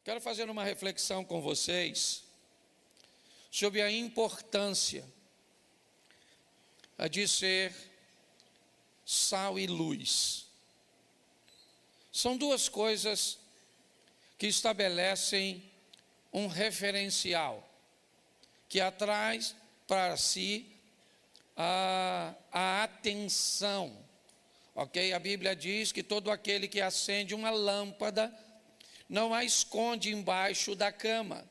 Quero fazer uma reflexão com vocês sobre a importância de ser sal e luz. São duas coisas que estabelecem um referencial, que atrai para si a atenção, ok? A Bíblia diz que todo aquele que acende uma lâmpada não a esconde embaixo da cama.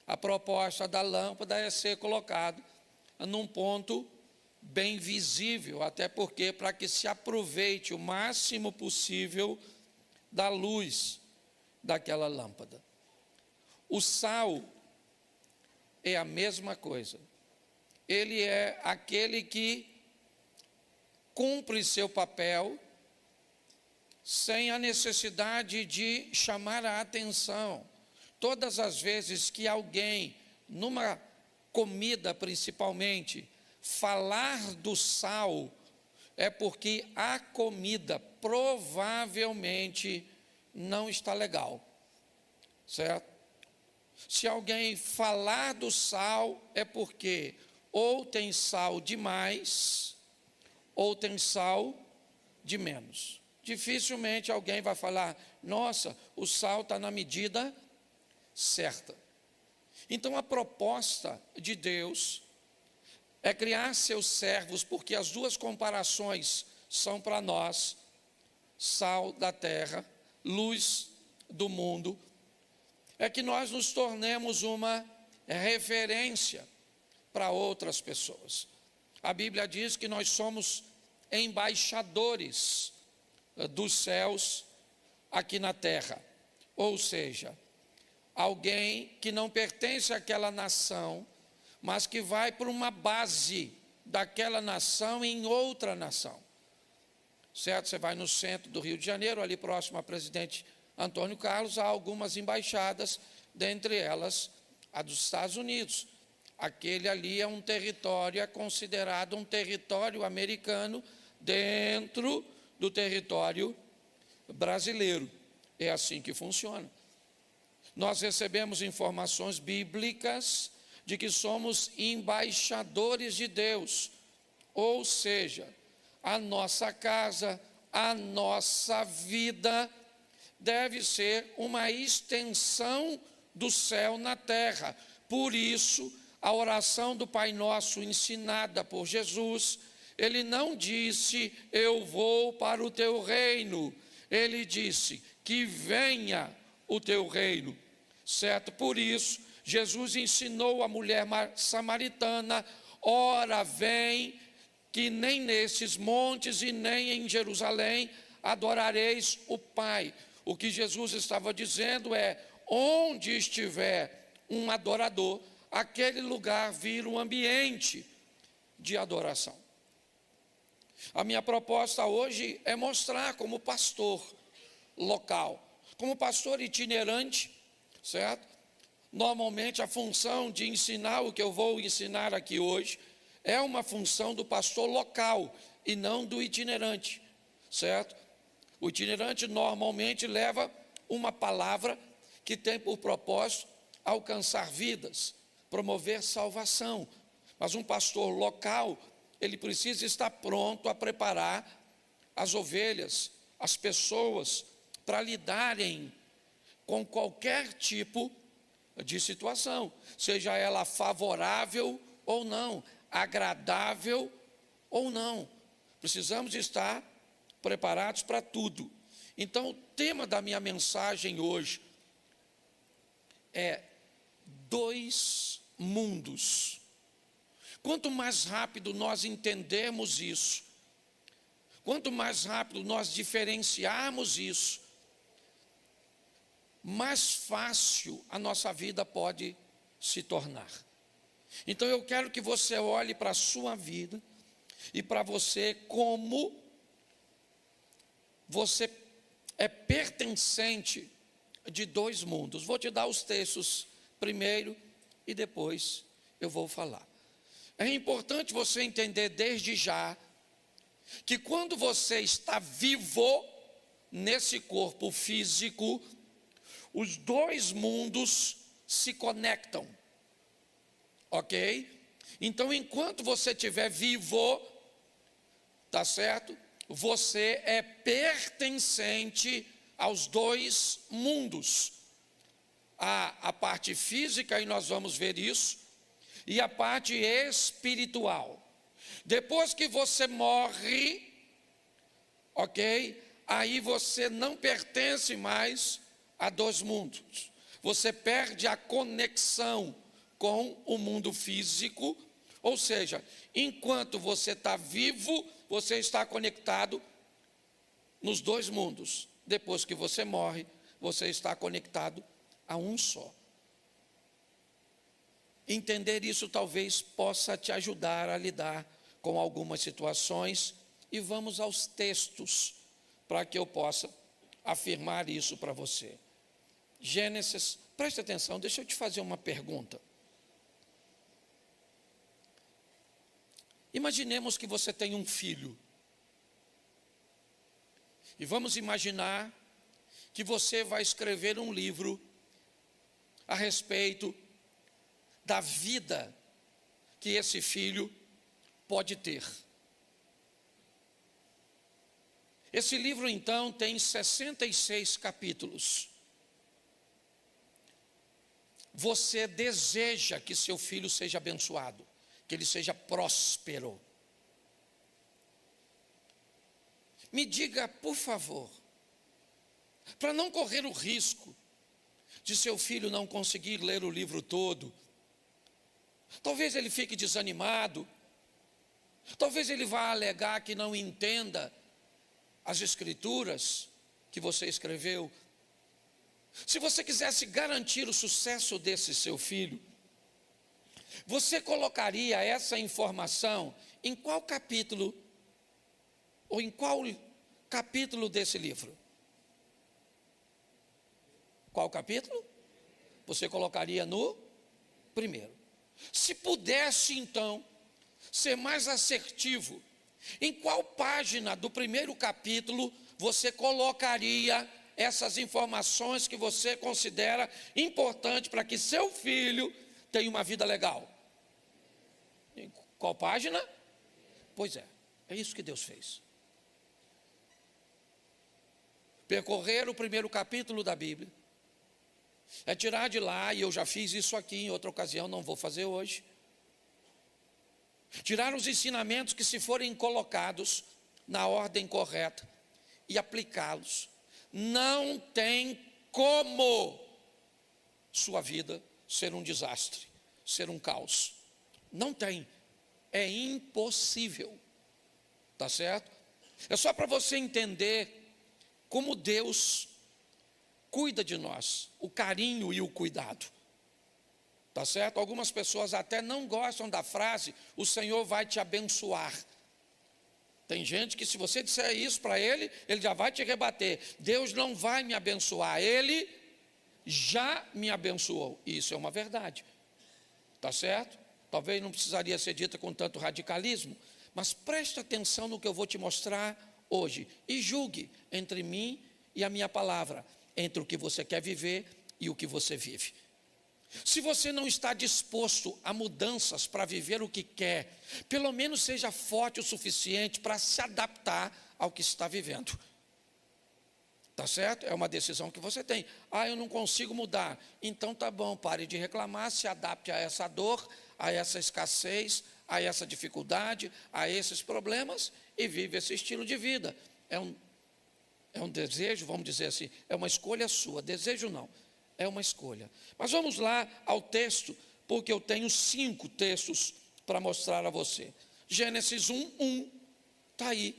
A proposta da lâmpada é ser colocado num ponto bem visível, até porque para que se aproveite o máximo possível da luz daquela lâmpada. O sal é a mesma coisa. Ele é aquele que cumpre seu papel sem a necessidade de chamar a atenção. Todas as vezes que alguém, numa comida principalmente, falar do sal, é porque a comida provavelmente não está legal, certo? Se alguém falar do sal, é porque ou tem sal demais, ou tem sal de menos. Dificilmente alguém vai falar, nossa, o sal está na medida certa. Então a proposta de Deus é criar seus servos, porque as duas comparações são para nós: sal da terra, luz do mundo, é que nós nos tornemos uma referência para outras pessoas. A Bíblia diz que nós somos embaixadores dos céus aqui na terra, ou seja, alguém que não pertence àquela nação, mas que vai para uma base daquela nação em outra nação, certo? Você vai no centro do Rio de Janeiro, ali próximo a Presidente Antônio Carlos, há algumas embaixadas, dentre elas a dos Estados Unidos. Aquele ali é um território, é considerado um território americano dentro do território brasileiro. É assim que funciona. Nós recebemos informações bíblicas de que somos embaixadores de Deus, ou seja, a nossa casa, a nossa vida deve ser uma extensão do céu na terra. Por isso, a oração do Pai Nosso ensinada por Jesus, ele não disse, eu vou para o teu reino, ele disse, que venha o teu reino, certo? Por isso, Jesus ensinou a mulher samaritana, ora vem, que nem nesses montes e nem em Jerusalém adorareis o Pai. O que Jesus estava dizendo é, onde estiver um adorador, aquele lugar vira um ambiente de adoração. A minha proposta hoje é mostrar como pastor local, como pastor itinerante, certo? Normalmente a função de ensinar o que eu vou ensinar aqui hoje é uma função do pastor local e não do itinerante, certo? O itinerante normalmente leva uma palavra que tem por propósito alcançar vidas, promover salvação. Mas um pastor local, ele precisa estar pronto a preparar as ovelhas, as pessoas, para lidarem com qualquer tipo de situação, seja ela favorável ou não, agradável ou não. Precisamos estar preparados para tudo. Então, o tema da minha mensagem hoje é dois mundos. Quanto mais rápido nós entendermos isso, quanto mais rápido nós diferenciarmos isso, mais fácil a nossa vida pode se tornar. Então eu quero que você olhe para a sua vida e para você como você é pertencente de dois mundos. Vou te dar os textos primeiro e depois eu vou falar. É importante você entender desde já que quando você está vivo nesse corpo físico, os dois mundos se conectam, ok? Então, enquanto você estiver vivo, tá certo? Você é pertencente aos dois mundos. A parte física, e nós vamos ver isso, e a parte espiritual. Depois que você morre, ok? Aí você não pertence mais a dois mundos. Você perde a conexão com o mundo físico, ou seja, enquanto você está vivo, você está conectado nos dois mundos. Depois que você morre, você está conectado a um só. Entender isso talvez possa te ajudar a lidar com algumas situações, e vamos aos textos para que eu possa afirmar isso para você. Gênesis, preste atenção, deixa eu te fazer uma pergunta. Imaginemos que você tem um filho. E vamos imaginar que você vai escrever um livro a respeito da vida que esse filho pode ter. Esse livro, então, tem 66 capítulos. Você deseja que seu filho seja abençoado, que ele seja próspero. Me diga, por favor, para não correr o risco de seu filho não conseguir ler o livro todo, talvez ele fique desanimado, talvez ele vá alegar que não entenda as escrituras que você escreveu. Se você quisesse garantir o sucesso desse seu filho, você colocaria essa informação em qual capítulo, ou em qual capítulo desse livro? Qual capítulo? Você colocaria no primeiro. Se pudesse, então, ser mais assertivo, em qual página do primeiro capítulo você colocaria essas informações que você considera importante para que seu filho tenha uma vida legal? Em qual página? Pois é isso que Deus fez. Percorrer o primeiro capítulo da Bíblia é tirar de lá, e eu já fiz isso aqui em outra ocasião, não vou fazer hoje. Tirar os ensinamentos que, se forem colocados na ordem correta e aplicá-los, não tem como sua vida ser um desastre, ser um caos. Não tem, é impossível, tá certo? É só para você entender como Deus cuida de nós, o carinho e o cuidado, tá certo? Algumas pessoas até não gostam da frase, o Senhor vai te abençoar. Tem gente que, se você disser isso para ele, ele já vai te rebater. Deus não vai me abençoar, ele já me abençoou. Isso é uma verdade, tá certo? Talvez não precisaria ser dita com tanto radicalismo, mas preste atenção no que eu vou te mostrar hoje e julgue entre mim e a minha palavra, entre o que você quer viver e o que você vive. Se você não está disposto a mudanças para viver o que quer, pelo menos seja forte o suficiente para se adaptar ao que está vivendo. Tá certo? É uma decisão que você tem. Eu não consigo mudar. Então tá bom, pare de reclamar, se adapte a essa dor, a essa escassez, a essa dificuldade, a esses problemas e vive esse estilo de vida. É um desejo, vamos dizer assim, é uma escolha sua. Desejo não, é uma escolha. Mas vamos lá ao texto, porque eu tenho 5 textos para mostrar a você. Gênesis 1:1, está aí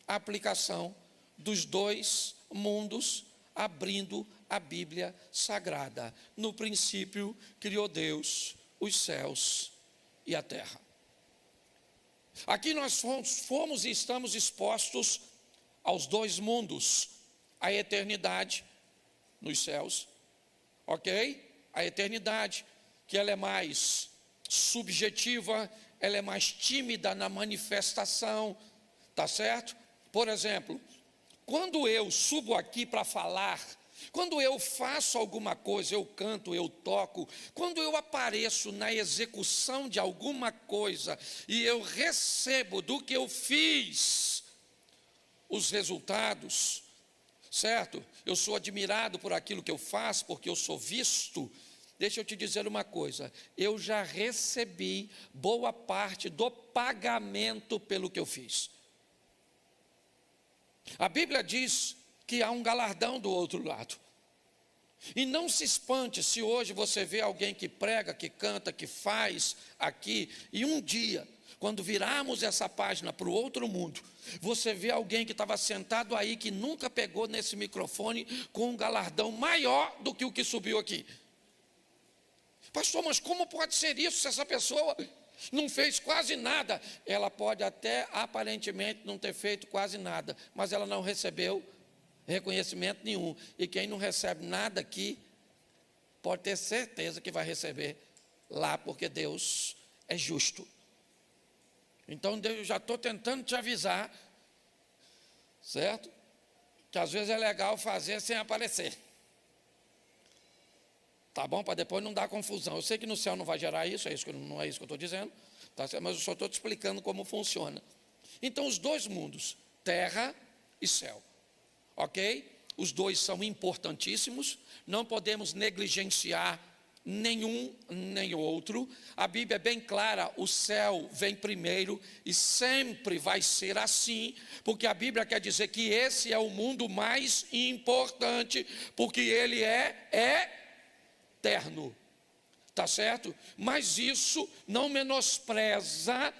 a aplicação dos dois mundos, abrindo a Bíblia Sagrada. No princípio criou Deus os céus e a terra. Aqui nós fomos e estamos expostos aos dois mundos, a eternidade nos céus, ok? A eternidade, que ela é mais subjetiva, ela é mais tímida na manifestação, tá certo? Por exemplo, quando eu subo aqui para falar, Quando eu faço alguma coisa, eu canto, eu toco, quando eu apareço na execução de alguma coisa e eu recebo do que eu fiz os resultados, certo? Eu sou admirado por aquilo que eu faço, porque eu sou visto. Deixa eu te dizer uma coisa, eu já recebi boa parte do pagamento pelo que eu fiz. A Bíblia diz que há um galardão do outro lado. E não se espante se hoje você vê alguém que prega, que canta, que faz aqui, e um dia, quando virarmos essa página para o outro mundo, você vê alguém que estava sentado aí, que nunca pegou nesse microfone, com um galardão maior do que o que subiu aqui. Pastor, mas como pode ser isso se essa pessoa não fez quase nada? Ela pode até aparentemente não ter feito quase nada, mas ela não recebeu reconhecimento nenhum. E quem não recebe nada aqui, pode ter certeza que vai receber lá, porque Deus é justo. Então eu já estou tentando te avisar, certo? Que às vezes é legal fazer sem aparecer. Tá bom? Para depois não dar confusão. Eu sei que no céu não vai gerar isso, não é isso que eu estou dizendo, tá certo? Mas eu só estou te explicando como funciona. Então, os dois mundos, terra e céu, ok? Os dois são importantíssimos, não podemos negligenciar nenhum nem outro. A Bíblia é bem clara, o céu vem primeiro e sempre vai ser assim, porque a Bíblia quer dizer que esse é o mundo mais importante, porque ele é eterno, tá certo? Mas isso não menospreza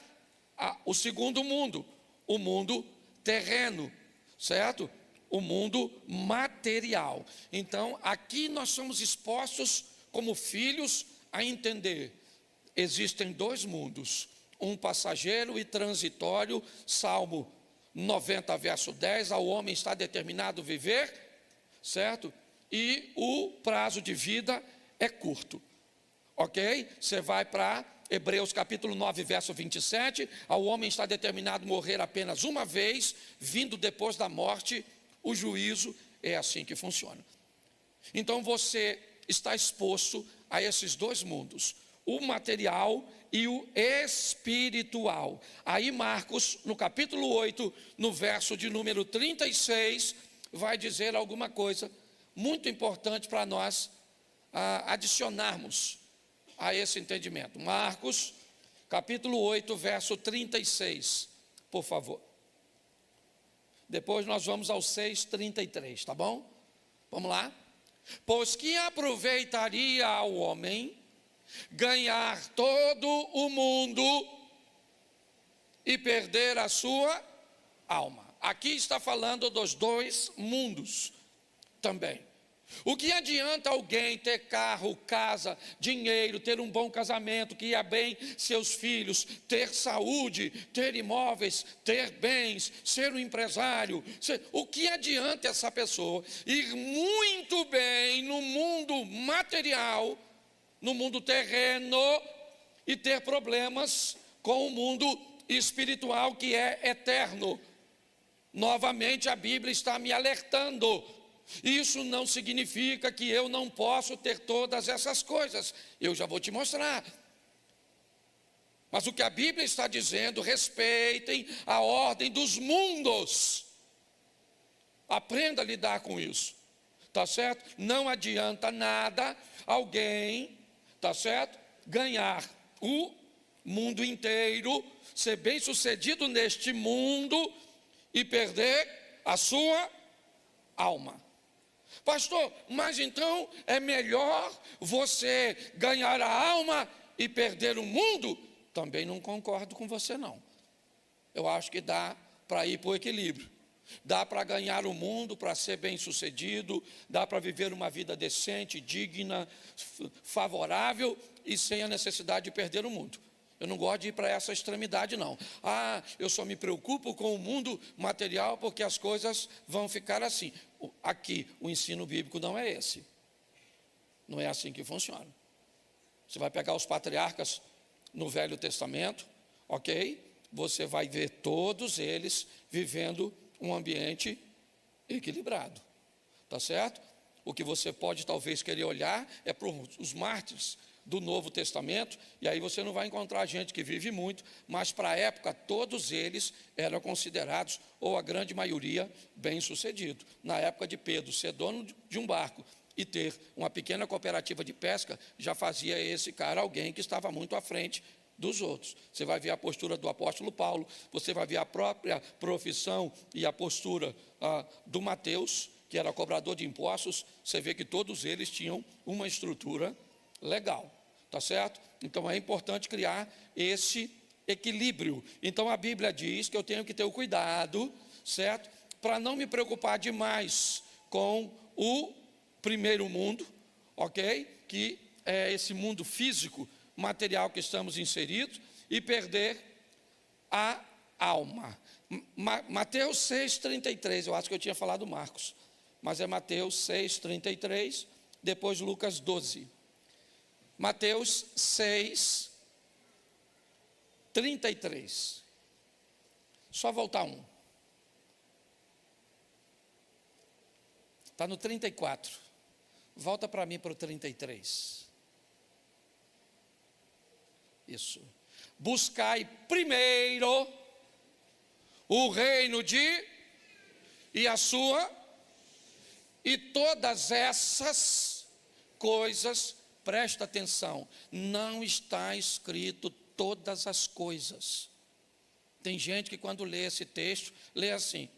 o segundo mundo, o mundo terreno, certo? O mundo material. Então, aqui nós somos expostos como filhos a entender, existem dois mundos, um passageiro e transitório. Salmo 90, verso 10, ao homem está determinado viver, certo? E o prazo de vida é curto, ok? Você vai para Hebreus capítulo 9, verso 27, ao homem está determinado morrer apenas uma vez, vindo depois da morte o juízo. É assim que funciona. Então você está exposto a esses dois mundos, o material e o espiritual. Aí Marcos, no capítulo 8, no verso de número 36, vai dizer alguma coisa muito importante para nós adicionarmos a esse entendimento. Marcos, capítulo 8, verso 36, por favor. Depois nós vamos ao 6:33, tá bom? Vamos lá? Pois que aproveitaria ao homem ganhar todo o mundo e perder a sua alma. Aqui está falando dos dois mundos também. O que adianta alguém ter carro, casa, dinheiro, ter um bom casamento, que ia bem seus filhos, ter saúde, ter imóveis, ter bens, ser um empresário? O que adianta essa pessoa ir muito bem no mundo material, no mundo terreno, e ter problemas com o mundo espiritual, que é eterno? Novamente a Bíblia está me alertando. Isso não significa que eu não posso ter todas essas coisas. Eu já vou te mostrar. Mas o que a Bíblia está dizendo, respeitem a ordem dos mundos. Aprenda a lidar com isso. Tá certo? Não adianta nada alguém, tá certo? Ganhar o mundo inteiro, ser bem-sucedido neste mundo e perder a sua alma. Pastor, mas então é melhor você ganhar a alma e perder o mundo? Também não concordo com você, não. Eu acho que dá para ir para o equilíbrio. Dá para ganhar o mundo, para ser bem-sucedido, dá para viver uma vida decente, digna, favorável e sem a necessidade de perder o mundo. Eu não gosto de ir para essa extremidade, não. Eu só me preocupo com o mundo material porque as coisas vão ficar assim. Aqui, o ensino bíblico não é esse. Não é assim que funciona. Você vai pegar os patriarcas no Velho Testamento, ok? Você vai ver todos eles vivendo um ambiente equilibrado. Tá certo? O que você pode talvez querer olhar é para os mártires do Novo Testamento, e aí você não vai encontrar gente que vive muito, mas para a época todos eles eram considerados, ou a grande maioria, bem-sucedido. Na época de Pedro, ser dono de um barco e ter uma pequena cooperativa de pesca, já fazia esse cara alguém que estava muito à frente dos outros. Você vai ver a postura do apóstolo Paulo, você vai ver a própria profissão e a postura do Mateus, que era cobrador de impostos. Você vê que todos eles tinham uma estrutura legal, tá certo? Então é importante criar esse equilíbrio. Então a Bíblia diz que eu tenho que ter o cuidado, certo? Para não me preocupar demais com o primeiro mundo, ok? Que é esse mundo físico, material que estamos inseridos, e perder a alma. Mateus 6,33, eu acho que eu tinha falado Marcos, mas é Mateus 6,33, depois Lucas 12. Mateus 6,33. Só voltar um. Está no 34. Volta para mim para o 33. Isso. Buscai primeiro o reino e a sua, e todas essas coisas, presta atenção, não está escrito todas as coisas. Tem gente que quando lê esse texto, lê assim: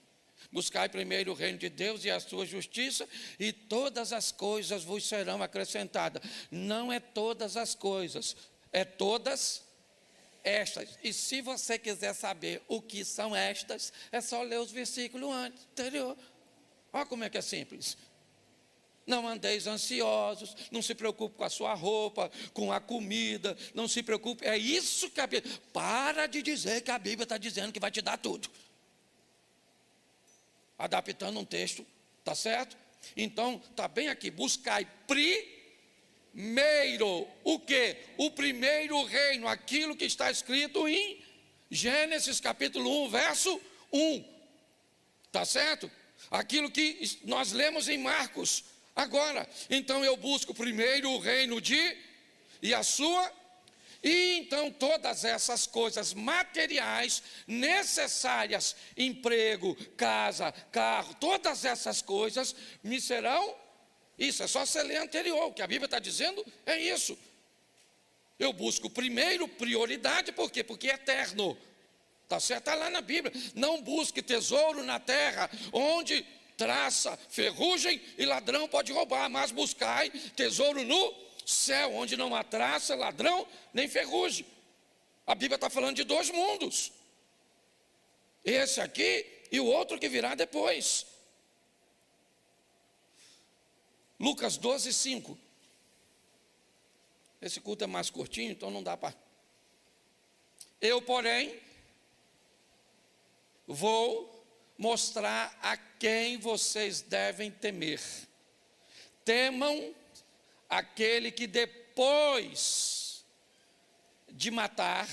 buscai primeiro o reino de Deus e a sua justiça, e todas as coisas vos serão acrescentadas. Não é todas as coisas, é todas estas. E se você quiser saber o que são estas, é só ler os versículos anterior. Olha como é que é simples. Não andeis ansiosos, não se preocupe com a sua roupa, com a comida, não se preocupe. É isso que a Bíblia... Para de dizer que a Bíblia está dizendo que vai te dar tudo. Adaptando um texto, tá certo? Então, está bem aqui, buscai primeiro, o quê? O primeiro reino, aquilo que está escrito em Gênesis capítulo 1, verso 1, tá certo? Aquilo que nós lemos em Marcos, agora. Então eu busco primeiro o reino e a sua, e então todas essas coisas materiais necessárias, emprego, casa, carro, todas essas coisas me serão. Isso é só você ler anterior, o que a Bíblia está dizendo é isso. Eu busco primeiro prioridade, por quê? Porque é eterno, está certo? Está lá na Bíblia. Não busque tesouro na terra, onde traça, ferrugem e ladrão pode roubar, mas buscai tesouro no céu, onde não há traça, ladrão, nem ferrugem. A Bíblia está falando de dois mundos, esse aqui e o outro que virá depois. Lucas 12, 5. Esse culto é mais curtinho, então não dá para... Eu, porém, vou mostrar a quem vocês devem temer. Temam aquele que depois de matar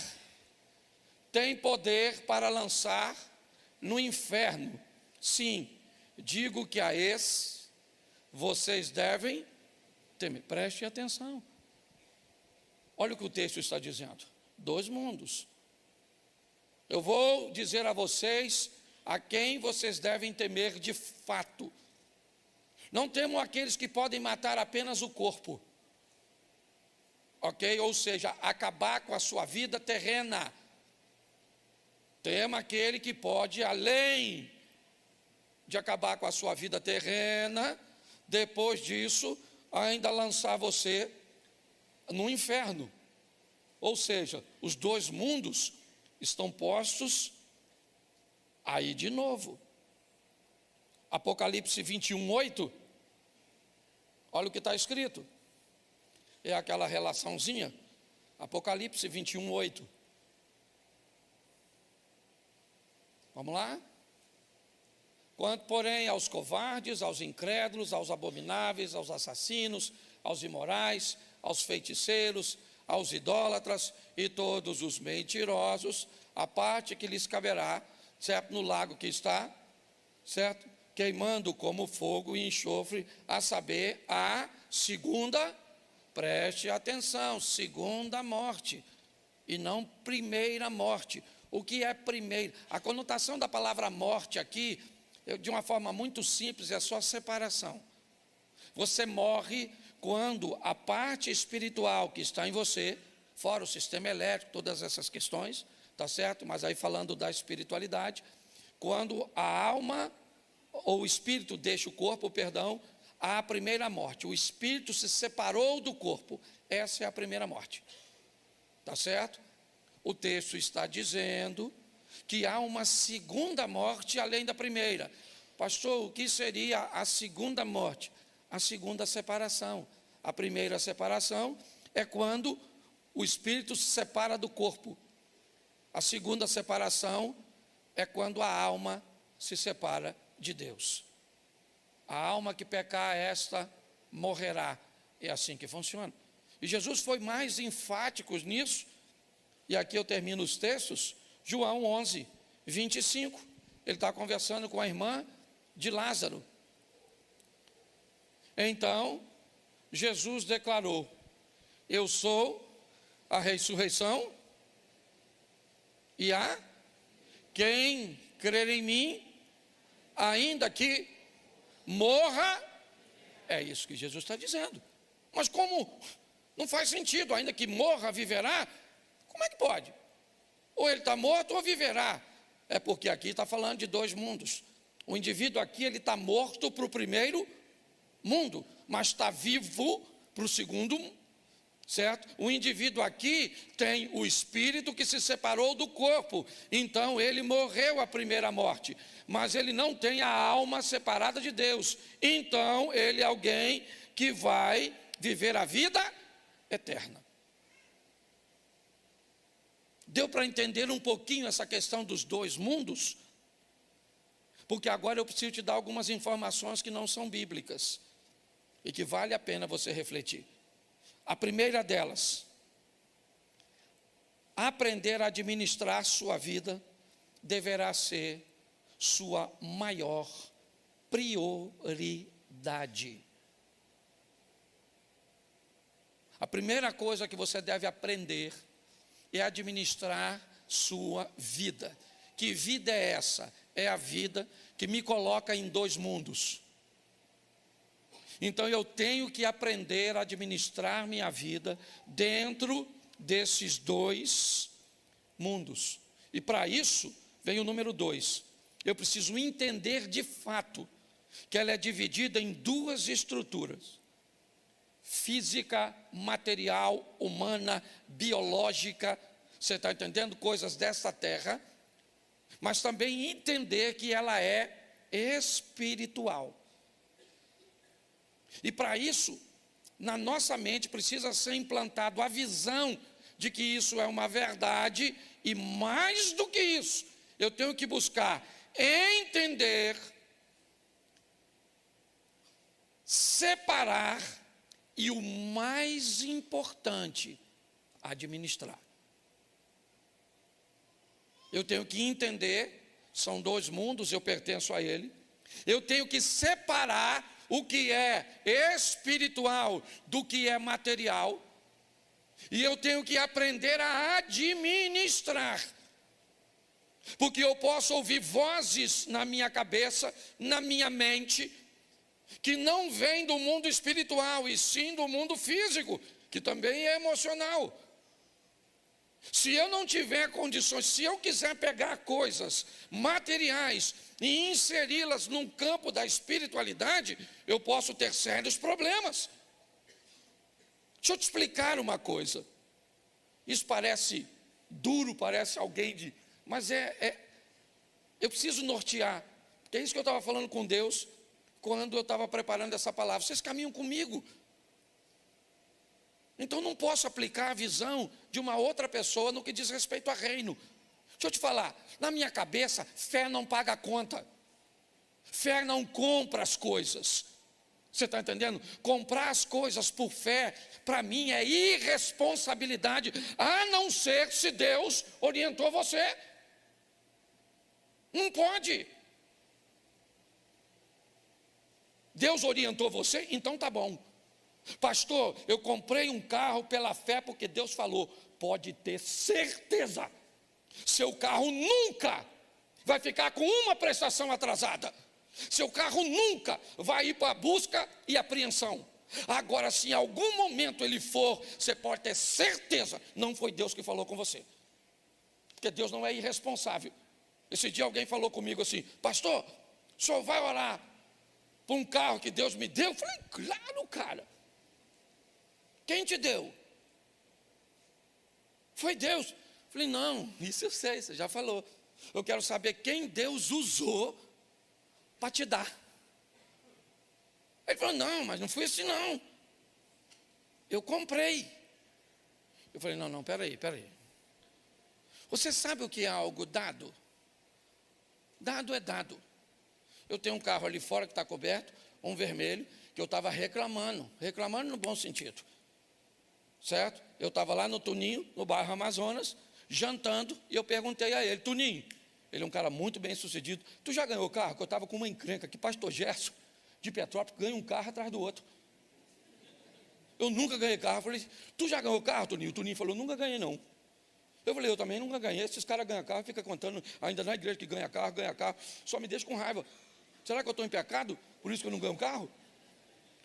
tem poder para lançar no inferno. Sim, digo que a esse vocês devem temer. Preste atenção. Olha o que o texto está dizendo. Dois mundos. Eu vou dizer a vocês a quem vocês devem temer de fato. Não temam aqueles que podem matar apenas o corpo, ok? Ou seja, acabar com a sua vida terrena. Tema aquele que pode, além de acabar com a sua vida terrena, depois disso, ainda lançar você no inferno. Ou seja, os dois mundos estão postos aí de novo. Apocalipse 21, 8. Olha o que está escrito. É aquela relaçãozinha. Apocalipse 21, 8. Vamos lá? Quanto, porém, aos covardes, aos incrédulos, aos abomináveis, aos assassinos, aos imorais, aos feiticeiros, aos idólatras e todos os mentirosos, a parte que lhes caberá, certo? No lago que está, certo? queimando como fogo e enxofre, a saber, a segunda, preste atenção, segunda morte, e não primeira morte. O que é primeiro? A conotação da palavra morte aqui, de uma forma muito simples, é só separação. Você morre quando a parte espiritual que está em você, fora o sistema elétrico, todas essas questões, tá certo? Mas aí falando da espiritualidade, quando a alma ou o espírito deixa o corpo, perdão, há a primeira morte. O espírito se separou do corpo. Essa é a primeira morte. Tá certo? O texto está dizendo que há uma segunda morte além da primeira. Pastor, o que seria a segunda morte? A segunda separação. A primeira separação é quando o espírito se separa do corpo. A segunda separação é quando a alma se separa de Deus. A alma que pecar, esta morrerá. É assim que funciona. E Jesus foi mais enfático nisso. E aqui eu termino os textos. João 11, 25. Ele está conversando com a irmã de Lázaro. Então, Jesus declarou: eu sou a ressurreição e a quem crer em mim, ainda que morra. É isso que Jesus está dizendo. Mas como não faz sentido, ainda que morra, viverá? Como é que pode? Ou ele está morto ou viverá. É porque aqui está falando de dois mundos. O indivíduo aqui, ele está morto para o primeiro mundo, mas está vivo para o segundo mundo, certo? O indivíduo aqui tem o espírito que se separou do corpo, então ele morreu a primeira morte, mas ele não tem a alma separada de Deus, então ele é alguém que vai viver a vida eterna. Deu para entender um pouquinho essa questão dos dois mundos? Porque agora eu preciso te dar algumas informações que não são bíblicas e que vale a pena você refletir. A primeira delas, aprender a administrar sua vida deverá ser sua maior prioridade. A primeira coisa que você deve aprender é administrar sua vida. Que vida é essa? É a vida que me coloca em dois mundos. Então eu tenho que aprender a administrar minha vida dentro desses dois mundos. E para isso vem o número 2. Eu preciso entender de fato que ela é dividida em duas estruturas: física, material, humana, biológica. Você está entendendo? Coisas desta terra. Mas também entender que ela é espiritual. E para isso, na nossa mente precisa ser implantado a visão de que isso é uma verdade, e mais do que isso, eu tenho que buscar entender, separar e, o mais importante, administrar. Eu tenho que entender, são dois mundos, eu pertenço a ele. Eu tenho que separar o que é espiritual do que é material. E eu tenho que aprender a administrar. Porque eu posso ouvir vozes na minha cabeça, na minha mente, que não vêm do mundo espiritual, e sim do mundo físico, que também é emocional. Se eu não tiver condições, se eu quiser pegar coisas materiais e inseri-las num campo da espiritualidade, eu posso ter sérios problemas. Deixa eu te explicar uma coisa. Isso parece duro, parece alguém de... Mas eu preciso nortear. Porque é isso que eu estava falando com Deus quando eu estava preparando essa palavra. Vocês caminham comigo. Então não posso aplicar a visão de uma outra pessoa no que diz respeito a reino. Deixa eu te falar, na minha cabeça, fé não paga a conta. Fé não compra as coisas. Você está entendendo? Comprar as coisas por fé, para mim é irresponsabilidade, a não ser se Deus orientou você. Não pode. Deus orientou você? Então tá bom. Pastor, eu comprei um carro pela fé porque Deus falou. Pode ter certeza, seu carro nunca vai ficar com uma prestação atrasada. Seu carro nunca vai ir para a busca e apreensão. Agora, se em algum momento ele for, você pode ter certeza, não foi Deus que falou com você. Porque Deus não é irresponsável. Esse dia alguém falou comigo assim: pastor, o senhor vai orar por um carro que Deus me deu? Eu falei: claro, cara. Quem te deu? Foi Deus. Eu falei: não, isso eu sei, você já falou. Eu quero saber quem Deus usou para te dar. Ele falou: não, mas não foi assim não. Eu comprei. Eu falei: não, peraí. Você sabe o que é algo dado? Dado é dado. Eu tenho um carro ali fora que está coberto, um vermelho, que eu estava reclamando no bom sentido. Certo? Eu estava lá no Tuninho, no bairro Amazonas, jantando, e eu perguntei a ele: Tuninho, ele é um cara muito bem sucedido, tu já ganhou carro? Que eu estava com uma encrenca, que pastor Gerson, de Petrópolis, ganha um carro atrás do outro. Eu nunca ganhei carro. Eu falei: tu já ganhou carro, Tuninho? O Tuninho falou: nunca ganhei não. Eu falei: eu também nunca ganhei. Esses caras ganham carro, fica contando ainda na igreja que ganha carro, só me deixa com raiva. Será que eu estou em pecado? Por isso que eu não ganho carro?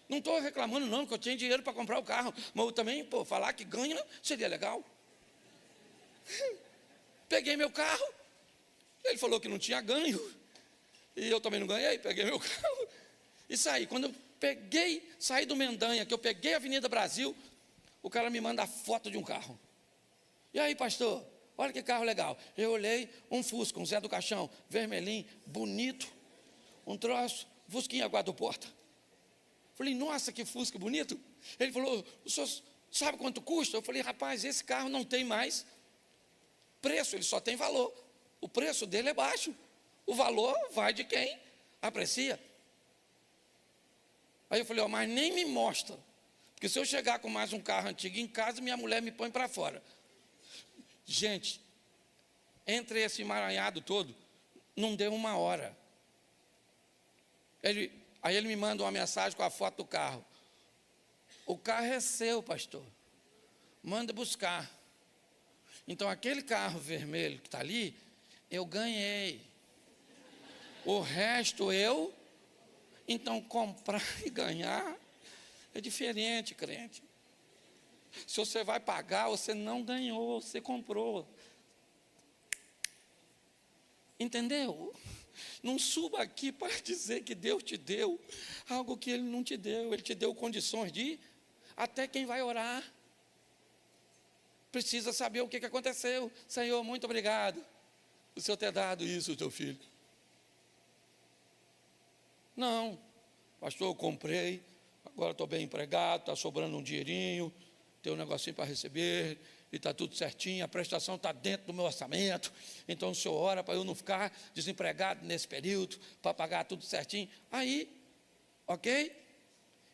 Não estou reclamando não, que eu tinha dinheiro para comprar o carro, mas eu também, falar que ganha seria legal. Peguei meu carro, ele falou que não tinha ganho, e eu também não ganhei, peguei meu carro e saí. Quando eu saí do Mendanha, que eu peguei a Avenida Brasil, o cara me manda a foto de um carro. E aí, pastor, olha que carro legal. Eu olhei, um Fusca, um Zé do Caixão, vermelhinho, bonito, um troço, Fusquinha quatro portas. Falei: nossa, que Fusca bonito. Ele falou: o senhor sabe quanto custa? Eu falei: rapaz, esse carro não tem mais preço, ele só tem valor. O preço dele é baixo. O valor vai de quem aprecia. Aí eu falei: mas nem me mostra. Porque se eu chegar com mais um carro antigo em casa, minha mulher me põe para fora. Gente, entre esse emaranhado todo, não deu uma hora. Aí ele me manda uma mensagem com a foto do carro. O carro é seu, pastor. Manda buscar. Então aquele carro vermelho que está ali, eu ganhei. O resto eu. Então comprar e ganhar é diferente, crente. Se você vai pagar, você não ganhou, você comprou. Entendeu? Não suba aqui para dizer que Deus te deu algo que Ele não te deu. Ele te deu condições de até quem vai orar precisa saber o que aconteceu. Senhor, muito obrigado por o Senhor ter dado isso ao teu filho. Não, pastor, eu comprei, agora estou bem empregado, está sobrando um dinheirinho, tem um negocinho para receber, e está tudo certinho, a prestação está dentro do meu orçamento, então o senhor ora para eu não ficar desempregado nesse período, para pagar tudo certinho. Aí, ok?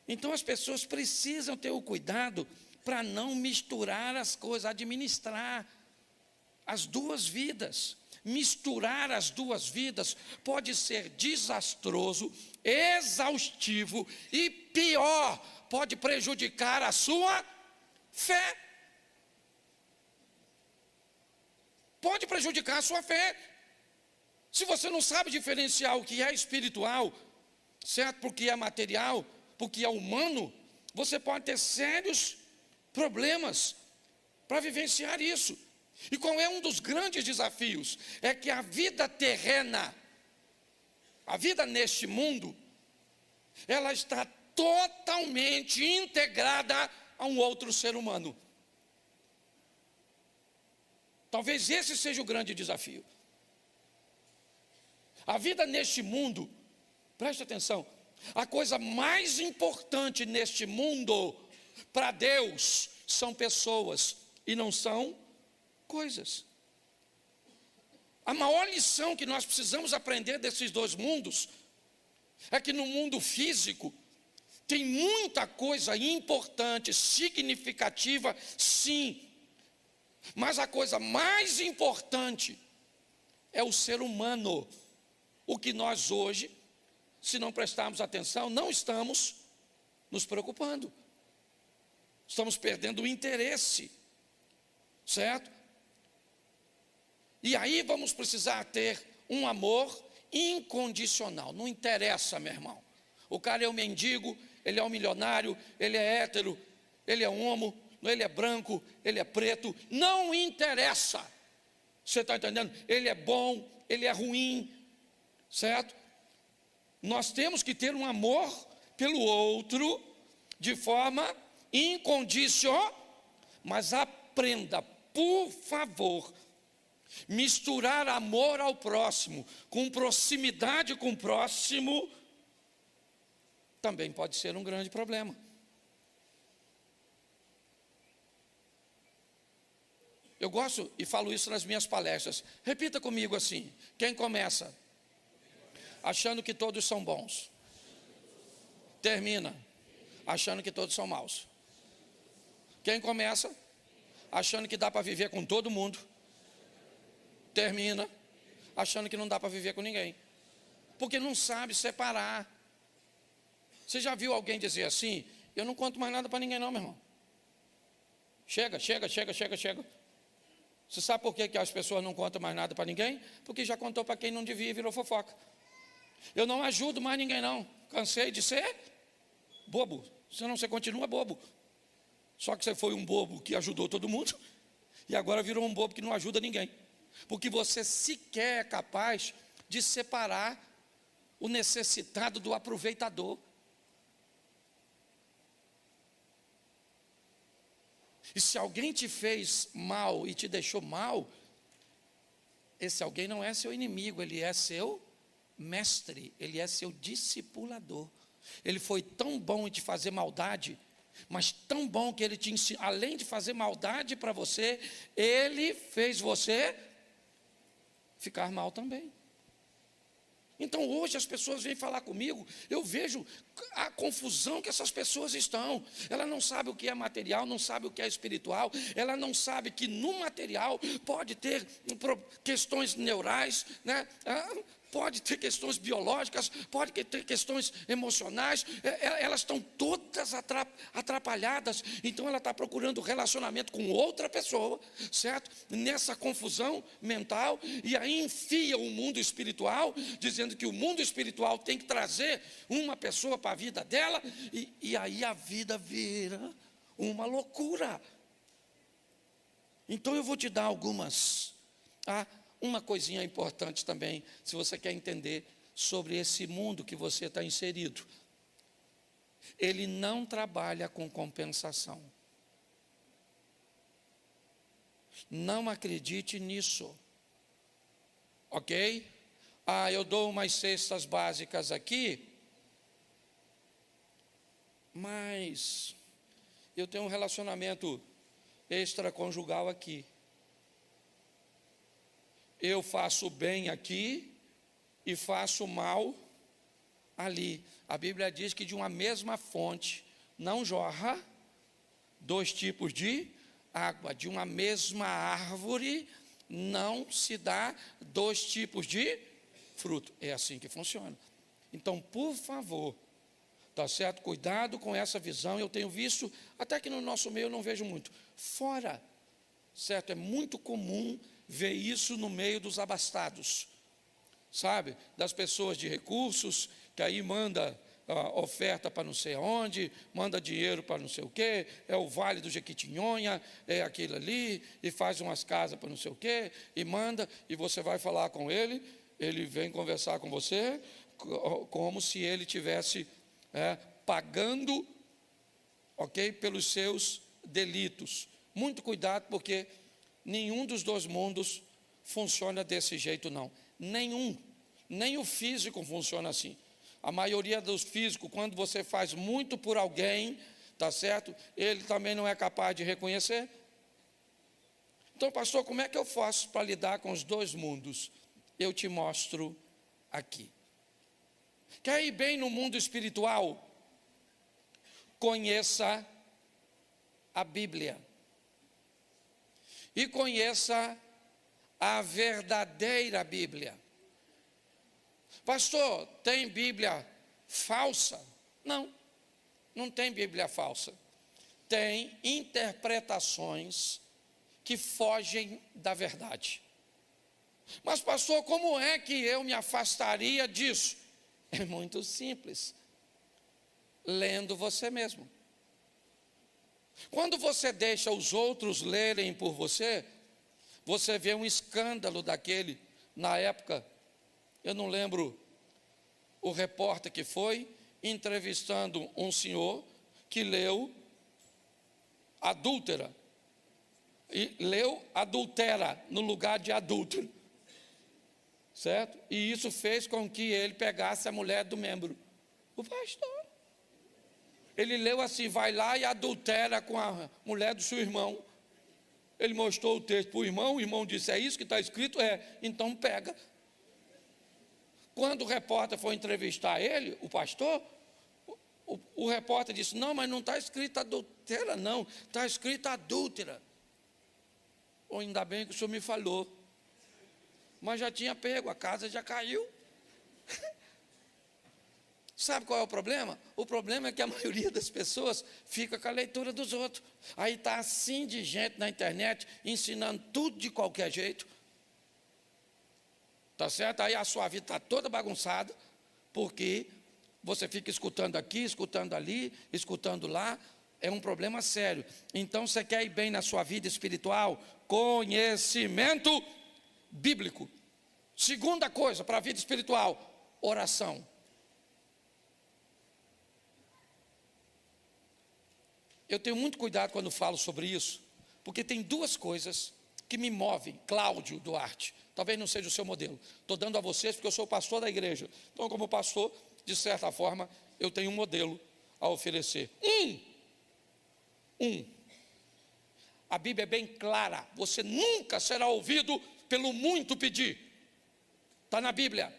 Então as pessoas precisam ter o cuidado para não misturar as coisas, administrar as duas vidas. Misturar as duas vidas pode ser desastroso, exaustivo e pior, pode prejudicar a sua fé. Pode prejudicar a sua fé. Se você não sabe diferenciar o que é espiritual, certo? Porque é material, porque é humano, você pode ter sérios problemas para vivenciar isso. E qual é um dos grandes desafios? É que a vida terrena, a vida neste mundo, ela está totalmente integrada a um outro ser humano. Talvez esse seja o grande desafio. A vida neste mundo, preste atenção, a coisa mais importante neste mundo, para Deus, são pessoas e não são coisas. A maior lição que nós precisamos aprender desses dois mundos é que no mundo físico tem muita coisa importante, significativa, sim, mas a coisa mais importante é o ser humano, o que nós hoje se não prestarmos atenção, não estamos nos preocupando. Estamos perdendo o interesse, certo? E aí vamos precisar ter um amor incondicional. Não interessa, meu irmão. O cara é um mendigo, ele é um milionário, ele é hétero, ele é homo, ele é branco, ele é preto. Não interessa. Você está entendendo? Ele é bom, ele é ruim, certo? Nós temos que ter um amor pelo outro de forma incondicional. Mas aprenda, por favor, misturar amor ao próximo com proximidade com o próximo também pode ser um grande problema. Eu gosto e falo isso nas minhas palestras. Repita comigo assim: quem começa achando que todos são bons, termina achando que todos são maus. Quem começa achando que dá para viver com todo mundo, termina achando que não dá para viver com ninguém, porque não sabe separar. Você já viu alguém dizer assim: eu não conto mais nada para ninguém não, meu irmão. Chega. Você sabe por que as pessoas não contam mais nada para ninguém? Porque já contou para quem não devia e virou fofoca. Eu não ajudo mais ninguém não, cansei de ser bobo. Senão você continua bobo. Só que você foi um bobo que ajudou todo mundo e agora virou um bobo que não ajuda ninguém. Porque você sequer é capaz de separar o necessitado do aproveitador. E se alguém te fez mal e te deixou mal, esse alguém não é seu inimigo, ele é seu mestre, ele é seu discipulador. Ele foi tão bom em te fazer maldade, mas tão bom que ele te ensinou, além de fazer maldade para você, ele fez você ficar mal também. Então hoje as pessoas vêm falar comigo, eu vejo a confusão que essas pessoas estão. Ela não sabe o que é material, não sabe o que é espiritual, ela não sabe que no material pode ter questões neurais, né? Pode ter questões biológicas, pode ter questões emocionais, elas estão todas atrapalhadas. Então ela está procurando relacionamento com outra pessoa, certo? Nessa confusão mental, e aí enfia o mundo espiritual, dizendo que o mundo espiritual tem que trazer uma pessoa para a vida dela, e aí a vida vira uma loucura. Então eu vou te dar algumas, uma coisinha importante também, se você quer entender sobre esse mundo que você está inserido. Ele não trabalha com compensação. Não acredite nisso. Ok? Eu dou umas cestas básicas aqui, mas eu tenho um relacionamento extraconjugal aqui. Eu faço bem aqui e faço mal ali. A Bíblia diz que de uma mesma fonte não jorra dois tipos de água. De uma mesma árvore não se dá dois tipos de fruto. É assim que funciona. Então, por favor, tá certo? Cuidado com essa visão. Eu tenho visto, até que no nosso meio eu não vejo muito. Fora, certo? É muito comum ver isso no meio dos abastados, sabe? Das pessoas de recursos, que aí manda oferta para não sei aonde, manda dinheiro para não sei o quê, é o Vale do Jequitinhonha, é aquilo ali, e faz umas casas para não sei o quê, e manda, e você vai falar com ele, ele vem conversar com você, como se ele tivesse pagando, ok, pelos seus delitos. Muito cuidado, porque nenhum dos dois mundos funciona desse jeito não. Nenhum. Nem o físico funciona assim. A maioria dos físicos, quando você faz muito por alguém, tá certo? Ele também não é capaz de reconhecer. Então, pastor, como é que eu faço para lidar com os dois mundos? Eu te mostro aqui. Quer ir bem no mundo espiritual? Conheça a Bíblia. E conheça a verdadeira Bíblia. Pastor, tem Bíblia falsa. Não, não tem Bíblia falsa. Tem interpretações que fogem da verdade. Mas pastor, como é que eu me afastaria disso? É muito simples. Lendo você mesmo. Quando você deixa os outros lerem por você, você vê um escândalo daquele, na época, eu não lembro o repórter que foi, entrevistando um senhor que leu adúltera, e leu adultera no lugar de adúltero, certo? E isso fez com que ele pegasse a mulher do membro. O pastor, ele leu assim, vai lá e adultera com a mulher do seu irmão. Ele mostrou o texto para o irmão disse, é isso que está escrito? É, então pega. Quando o repórter foi entrevistar ele, o pastor, o repórter disse, não, mas não está escrito adultera não, está escrito adúltera. Ou ainda bem que o senhor me falou. Mas já tinha pego, a casa já caiu. Sabe qual é o problema? O problema é que a maioria das pessoas fica com a leitura dos outros. Aí está assim de gente na internet, ensinando tudo de qualquer jeito. Tá certo? Aí a sua vida está toda bagunçada, porque você fica escutando aqui, escutando ali, escutando lá. É um problema sério. Então, você quer ir bem na sua vida espiritual? Conhecimento bíblico. Segunda coisa para a vida espiritual, oração. Eu tenho muito cuidado quando falo sobre isso, porque tem duas coisas que me movem. Cláudio Duarte, talvez não seja o seu modelo. Estou dando a vocês porque eu sou pastor da igreja. Então, como pastor, de certa forma, eu tenho um modelo a oferecer. A Bíblia é bem clara. Você nunca será ouvido pelo muito pedir. Está na Bíblia.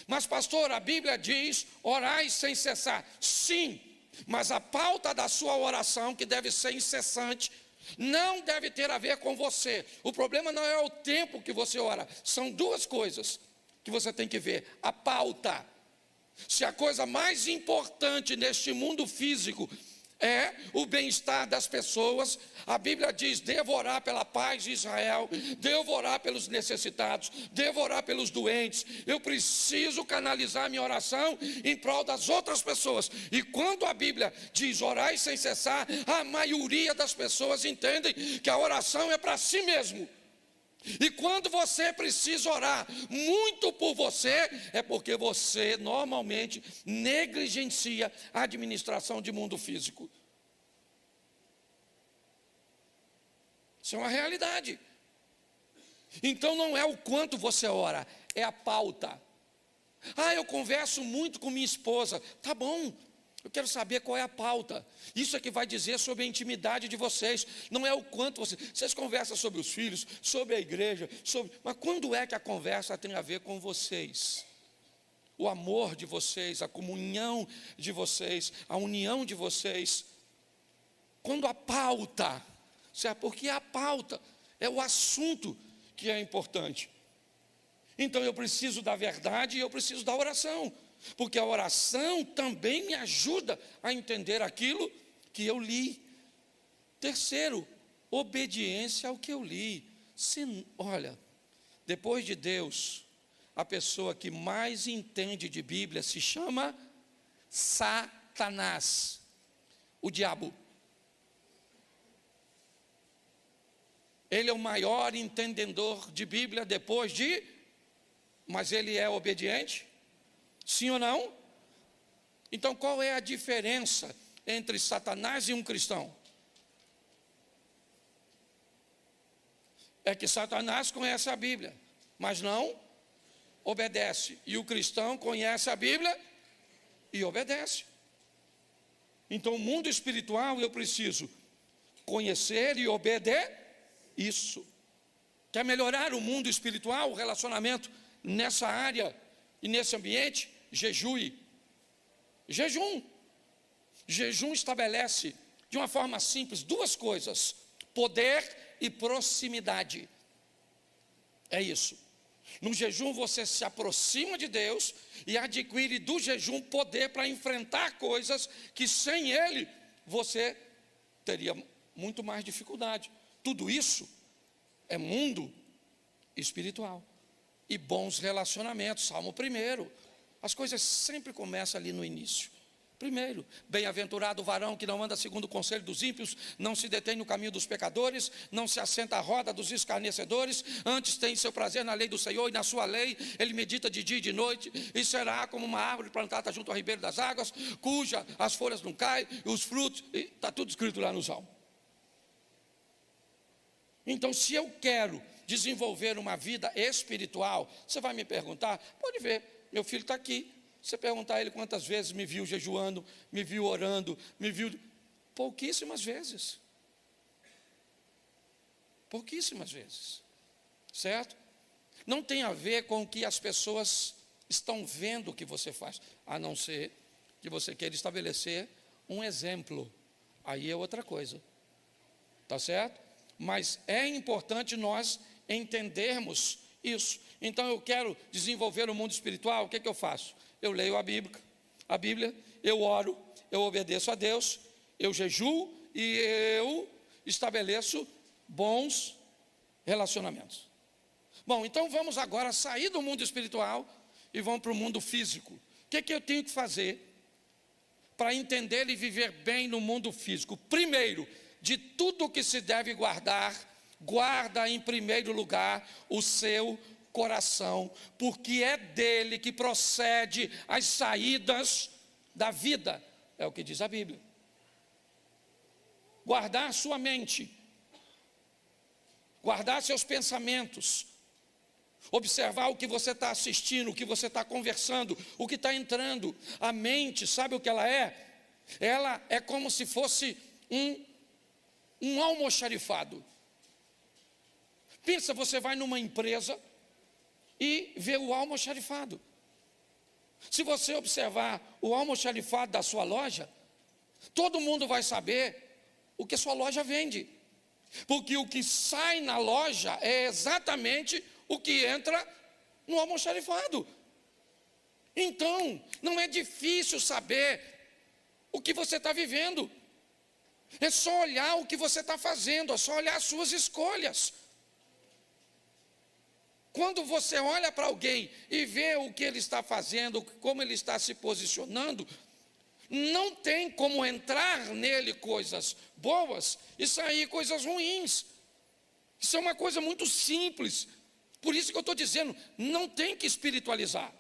Mas pastor, a Bíblia diz, orai sem cessar. Sim, mas a pauta da sua oração, que deve ser incessante, não deve ter a ver com você. O problema não é o tempo que você ora. São duas coisas que você tem que ver. A pauta. Se a coisa mais importante neste mundo físico é o bem-estar das pessoas, a Bíblia diz, devo orar pela paz de Israel, devo orar pelos necessitados, devo orar pelos doentes. Eu preciso canalizar minha oração em prol das outras pessoas. E quando a Bíblia diz orai sem cessar, a maioria das pessoas entendem que a oração é para si mesmo. E quando você precisa orar muito por você, é porque você normalmente negligencia a administração de mundo físico. Isso é uma realidade. Então não é o quanto você ora, é a pauta. Ah, eu converso muito com minha esposa. Tá bom, eu quero saber qual é a pauta. Isso é que vai dizer sobre a intimidade de vocês. Não é o quanto vocês conversam sobre os filhos, sobre a igreja, mas quando é que a conversa tem a ver com vocês? O amor de vocês, a comunhão de vocês, a união de vocês. Quando a pauta, certo? Porque a pauta é o assunto que é importante. Então eu preciso da verdade e eu preciso da oração. Porque a oração também me ajuda a entender aquilo que eu li. Terceiro, obediência ao que eu li. Olha, depois de Deus, a pessoa que mais entende de Bíblia se chama Satanás, o diabo. Ele é o maior entendedor de Bíblia mas ele é obediente? Sim ou não? Então qual é a diferença entre Satanás e um cristão? É que Satanás conhece a Bíblia, mas não obedece. E o cristão conhece a Bíblia e obedece. Então o mundo espiritual eu preciso conhecer e obedecer isso. Quer melhorar o mundo espiritual, o relacionamento nessa área e nesse ambiente? Jejue. Jejum estabelece de uma forma simples duas coisas: poder e proximidade. É isso. No jejum você se aproxima de Deus e adquire do jejum poder para enfrentar coisas que sem ele você teria muito mais dificuldade. Tudo isso é mundo espiritual e bons relacionamentos. Salmo 1. As coisas sempre começam ali no início. Primeiro, bem-aventurado o varão que não anda segundo o conselho dos ímpios, não se detém no caminho dos pecadores, não se assenta à roda dos escarnecedores, antes tem seu prazer na lei do Senhor, e na sua lei ele medita de dia e de noite, e será como uma árvore plantada junto ao ribeiro das águas, cuja as folhas não caem, e os frutos, está tudo escrito lá no Salmo. Então, se eu quero desenvolver uma vida espiritual, você vai me perguntar, pode ver, meu filho está aqui. Você perguntar a ele quantas vezes me viu jejuando, me viu orando, me viu... Pouquíssimas vezes. Pouquíssimas vezes. Certo? Não tem a ver com o que as pessoas estão vendo que você faz, a não ser que você queira estabelecer um exemplo. Aí é outra coisa. Tá certo? Mas é importante nós entendermos isso. Então eu quero desenvolver o mundo espiritual, o que eu faço? Eu leio a Bíblia, eu oro, eu obedeço a Deus, eu jejuo e eu estabeleço bons relacionamentos. Bom, então vamos agora sair do mundo espiritual e vamos para o mundo físico. O que eu tenho que fazer para entender e viver bem no mundo físico? Primeiro, de tudo que se deve guardar, guarda em primeiro lugar o seu coração, porque é dele que procede as saídas da vida, é o que diz a Bíblia. Guardar sua mente, guardar seus pensamentos, observar o que você está assistindo, o que você está conversando, o que está entrando. A mente, sabe o que ela é? Ela é como se fosse um almoxarifado. Pensa, você vai numa empresa e vê o almoxarifado. Se você observar o almoxarifado da sua loja, todo mundo vai saber o que a sua loja vende. Porque o que sai na loja é exatamente o que entra no almoxarifado. Então, não é difícil saber o que você está vivendo. É só olhar o que você está fazendo, é só olhar as suas escolhas. Quando você olha para alguém e vê o que ele está fazendo, como ele está se posicionando, não tem como entrar nele coisas boas e sair coisas ruins. Isso é uma coisa muito simples. Por isso que eu estou dizendo, não tem que espiritualizar.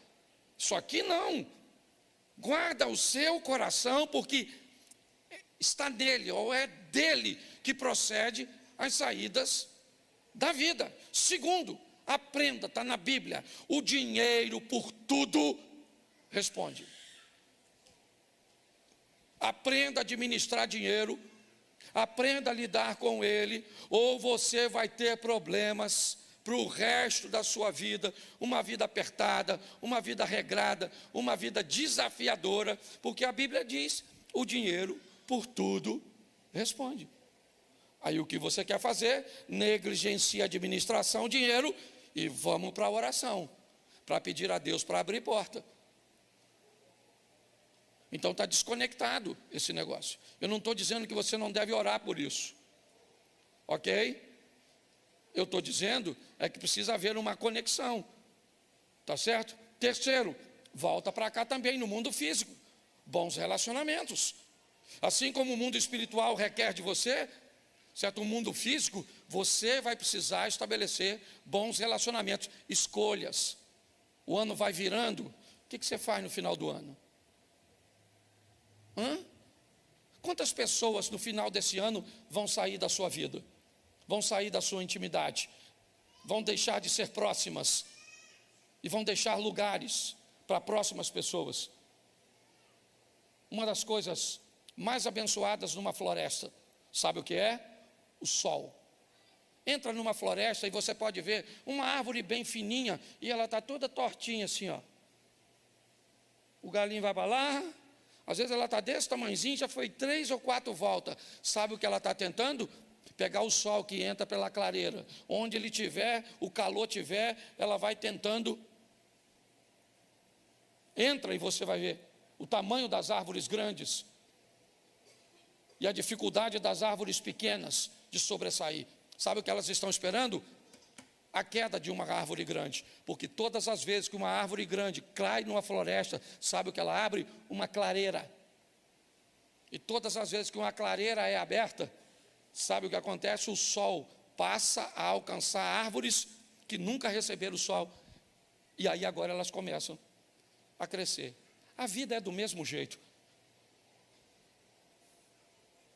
Isso aqui não. Guarda o seu coração, porque está nele, ou é dele que procede as saídas da vida. Segundo, aprenda, está na Bíblia, o dinheiro por tudo responde. Aprenda a administrar dinheiro, aprenda a lidar com ele, ou você vai ter problemas para o resto da sua vida, uma vida apertada, uma vida regrada, uma vida desafiadora, porque a Bíblia diz, o dinheiro por tudo responde. Aí o que você quer fazer? Negligencia a administração, o dinheiro, e vamos para a oração, para pedir a Deus para abrir porta. Então está desconectado esse negócio. Eu não estou dizendo que você não deve orar por isso, ok? Eu estou dizendo é que precisa haver uma conexão, tá certo? Terceiro, volta para cá também no mundo físico, bons relacionamentos. Assim como o mundo espiritual requer de você, certo? O mundo físico, você vai precisar estabelecer bons relacionamentos, escolhas. O ano vai virando, o que você faz no final do ano? Quantas pessoas no final desse ano vão sair da sua vida? Vão sair da sua intimidade? Vão deixar de ser próximas? E vão deixar lugares para próximas pessoas? Uma das coisas mais abençoadas numa floresta, sabe o que é? O sol. Entra numa floresta e você pode ver uma árvore bem fininha e ela está toda tortinha assim, ó. O galinho vai para lá, às vezes ela está desse tamanhozinho, já foi 3 ou 4 voltas. Sabe o que ela está tentando? pegar o sol que entra pela clareira. Onde ele tiver, o calor tiver, ela vai tentando. Entra e você vai ver o tamanho das árvores grandes e a dificuldade das árvores pequenas de sobressair. Sabe o que elas estão esperando? A queda de uma árvore grande, porque todas as vezes que uma árvore grande cai numa floresta, sabe o que ela abre? Uma clareira. E todas as vezes que uma clareira é aberta, sabe o que acontece? O sol passa a alcançar árvores que nunca receberam o sol, e aí agora elas começam a crescer. A vida é do mesmo jeito,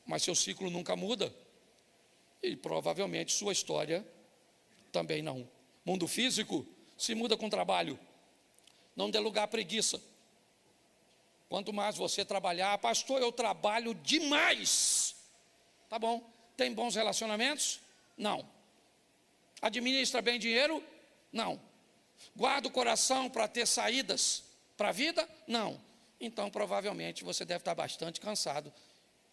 mas seu ciclo nunca muda, e provavelmente sua história também não. Mundo físico se muda com trabalho. Não dê lugar à preguiça. Quanto mais você trabalhar, pastor, eu trabalho demais. Tá bom. Tem bons relacionamentos? Não. Administra bem dinheiro? Não. Guarda o coração para ter saídas para a vida? Não. Então, provavelmente, você deve estar bastante cansado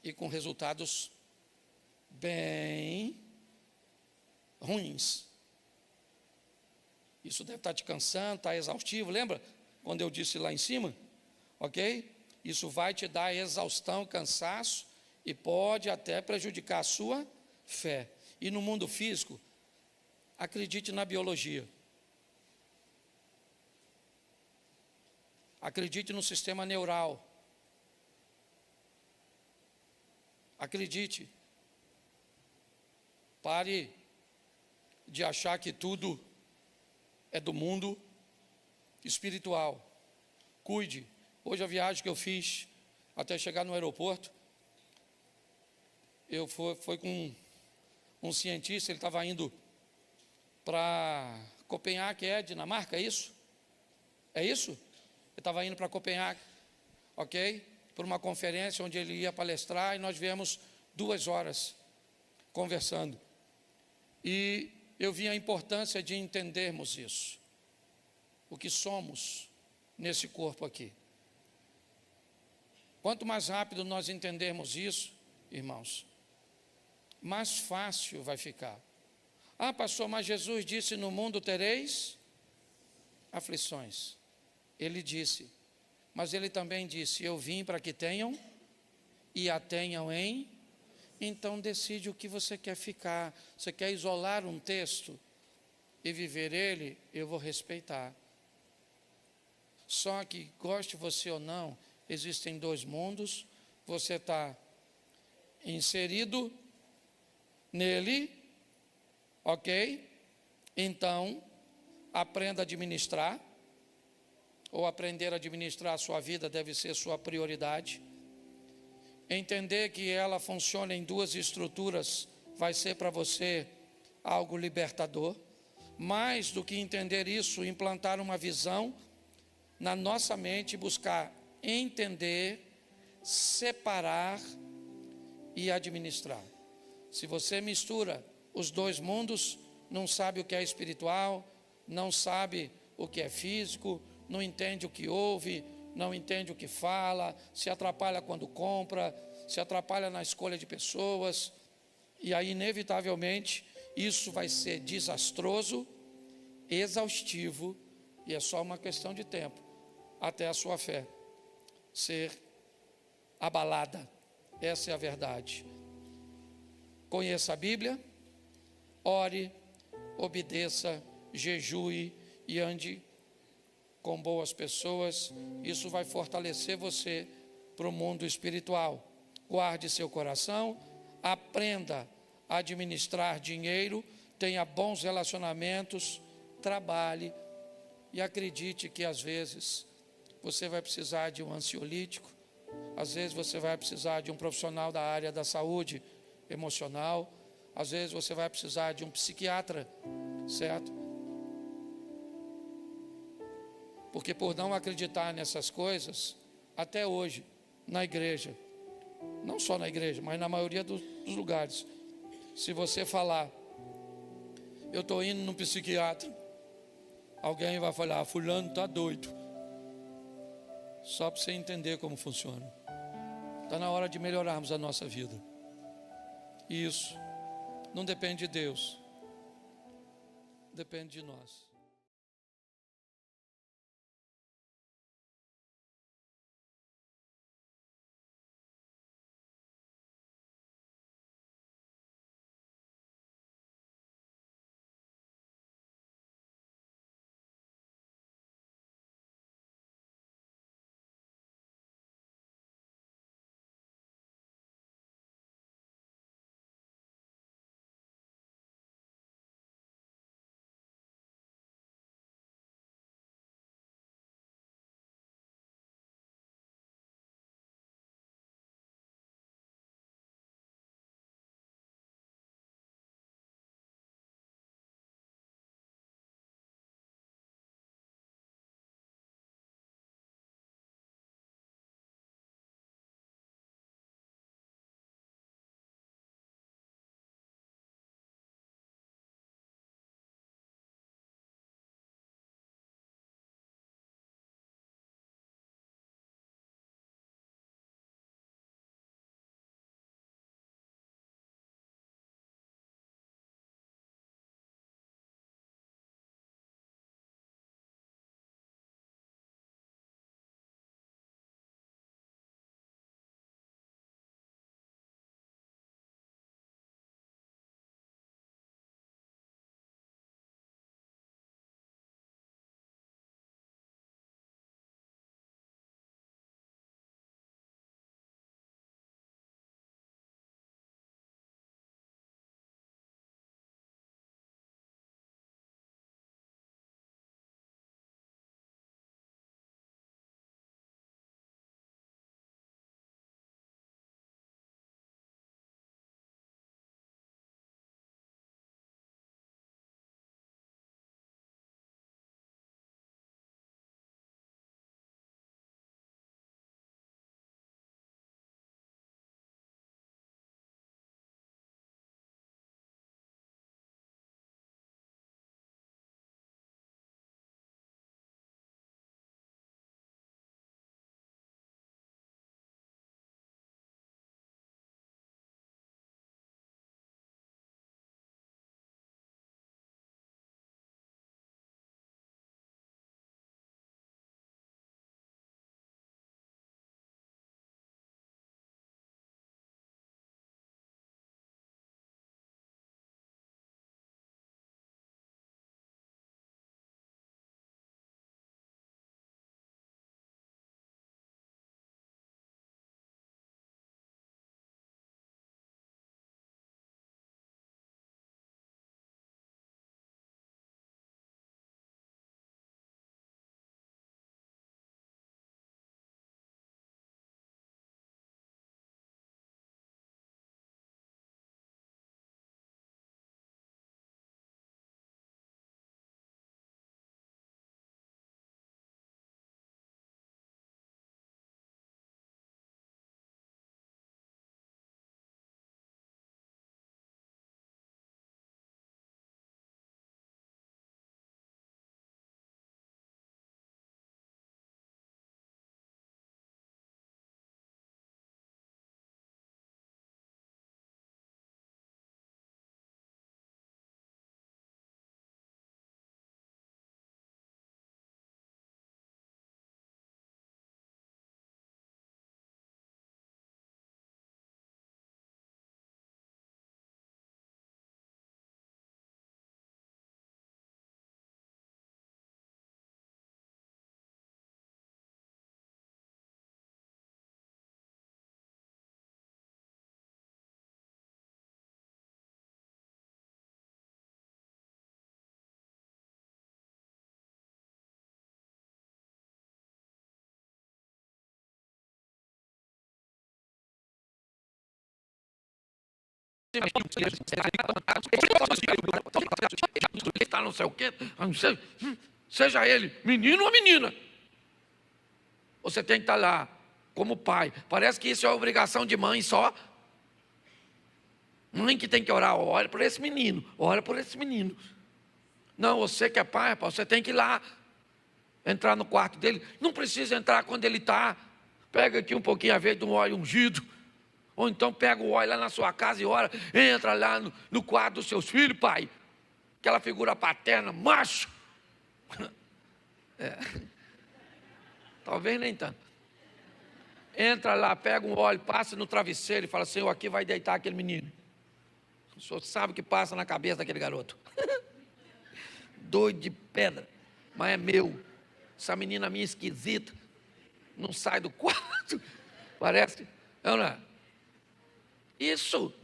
e com resultados bem ruins. Isso deve estar te cansando, está exaustivo. Lembra quando eu disse lá em cima? Ok? Isso vai te dar exaustão, cansaço e pode até prejudicar a sua fé. E no mundo físico, acredite na biologia. Acredite no sistema neural. Acredite. Pare de achar que tudo é do mundo espiritual. Cuide. Hoje a viagem que eu fiz até chegar no aeroporto, foi com um cientista, ele estava indo para Copenhague, Dinamarca, é isso? É isso? Ele estava indo para Copenhague, ok? Por uma conferência onde ele ia palestrar e nós viemos 2 horas conversando. E eu vi a importância de entendermos isso, o que somos nesse corpo aqui. Quanto mais rápido nós entendermos isso, irmãos, mais fácil vai ficar. Ah, pastor, mas Jesus disse, no mundo tereis aflições. Ele disse, mas ele também disse, eu vim para que tenham e a tenham em. Então decide o que você quer ficar. Você quer isolar um texto e viver ele? Eu vou respeitar. Só que, goste você ou não, existem 2 mundos. Você está inserido nele, ok? Então, aprenda a administrar, ou aprender a administrar a sua vida deve ser sua prioridade. Entender que ela funciona em 2 estruturas vai ser para você algo libertador. Mais do que entender isso, implantar uma visão na nossa mente, buscar entender, separar e administrar. Se você mistura os 2 mundos, não sabe o que é espiritual, não sabe o que é físico, não entende o que ouve, não entende o que fala, se atrapalha quando compra, se atrapalha na escolha de pessoas, e aí inevitavelmente isso vai ser desastroso, exaustivo, e é só uma questão de tempo até a sua fé ser abalada. Essa é a verdade. Conheça a Bíblia, ore, obedeça, jejue e ande com boas pessoas. Isso vai fortalecer você para o mundo espiritual. Guarde seu coração, aprenda a administrar dinheiro, tenha bons relacionamentos, trabalhe e acredite que às vezes você vai precisar de um ansiolítico, às vezes você vai precisar de um profissional da área da saúde emocional, às vezes você vai precisar de um psiquiatra, certo? Porque por não acreditar nessas coisas, até hoje, na igreja, não só na igreja, mas na maioria dos lugares, se você falar, eu estou indo no psiquiatra, alguém vai falar, fulano está doido. Só para você entender como funciona. Está na hora de melhorarmos a nossa vida. Isso. Não depende de Deus, depende de nós. Está não sei o quê, seja ele menino ou menina. Você tem que estar lá como pai. Parece que isso é obrigação de mãe só. Mãe que tem que orar, olha por esse menino, olha por esse menino. Não, você que é pai, você tem que ir lá, entrar no quarto dele. Não precisa entrar quando ele está. Pega aqui um pouquinho a vez de um óleo ungido. Ou então pega o óleo lá na sua casa e ora, entra lá no quarto dos seus filhos, pai. Aquela figura paterna, macho. Talvez nem tanto. Entra lá, pega um óleo, passa no travesseiro e fala, Senhor, aqui vai deitar aquele menino. O senhor sabe o que passa na cabeça daquele garoto. Doido de pedra, mas é meu. Essa menina minha esquisita, não sai do quarto. Parece, não é? Isso.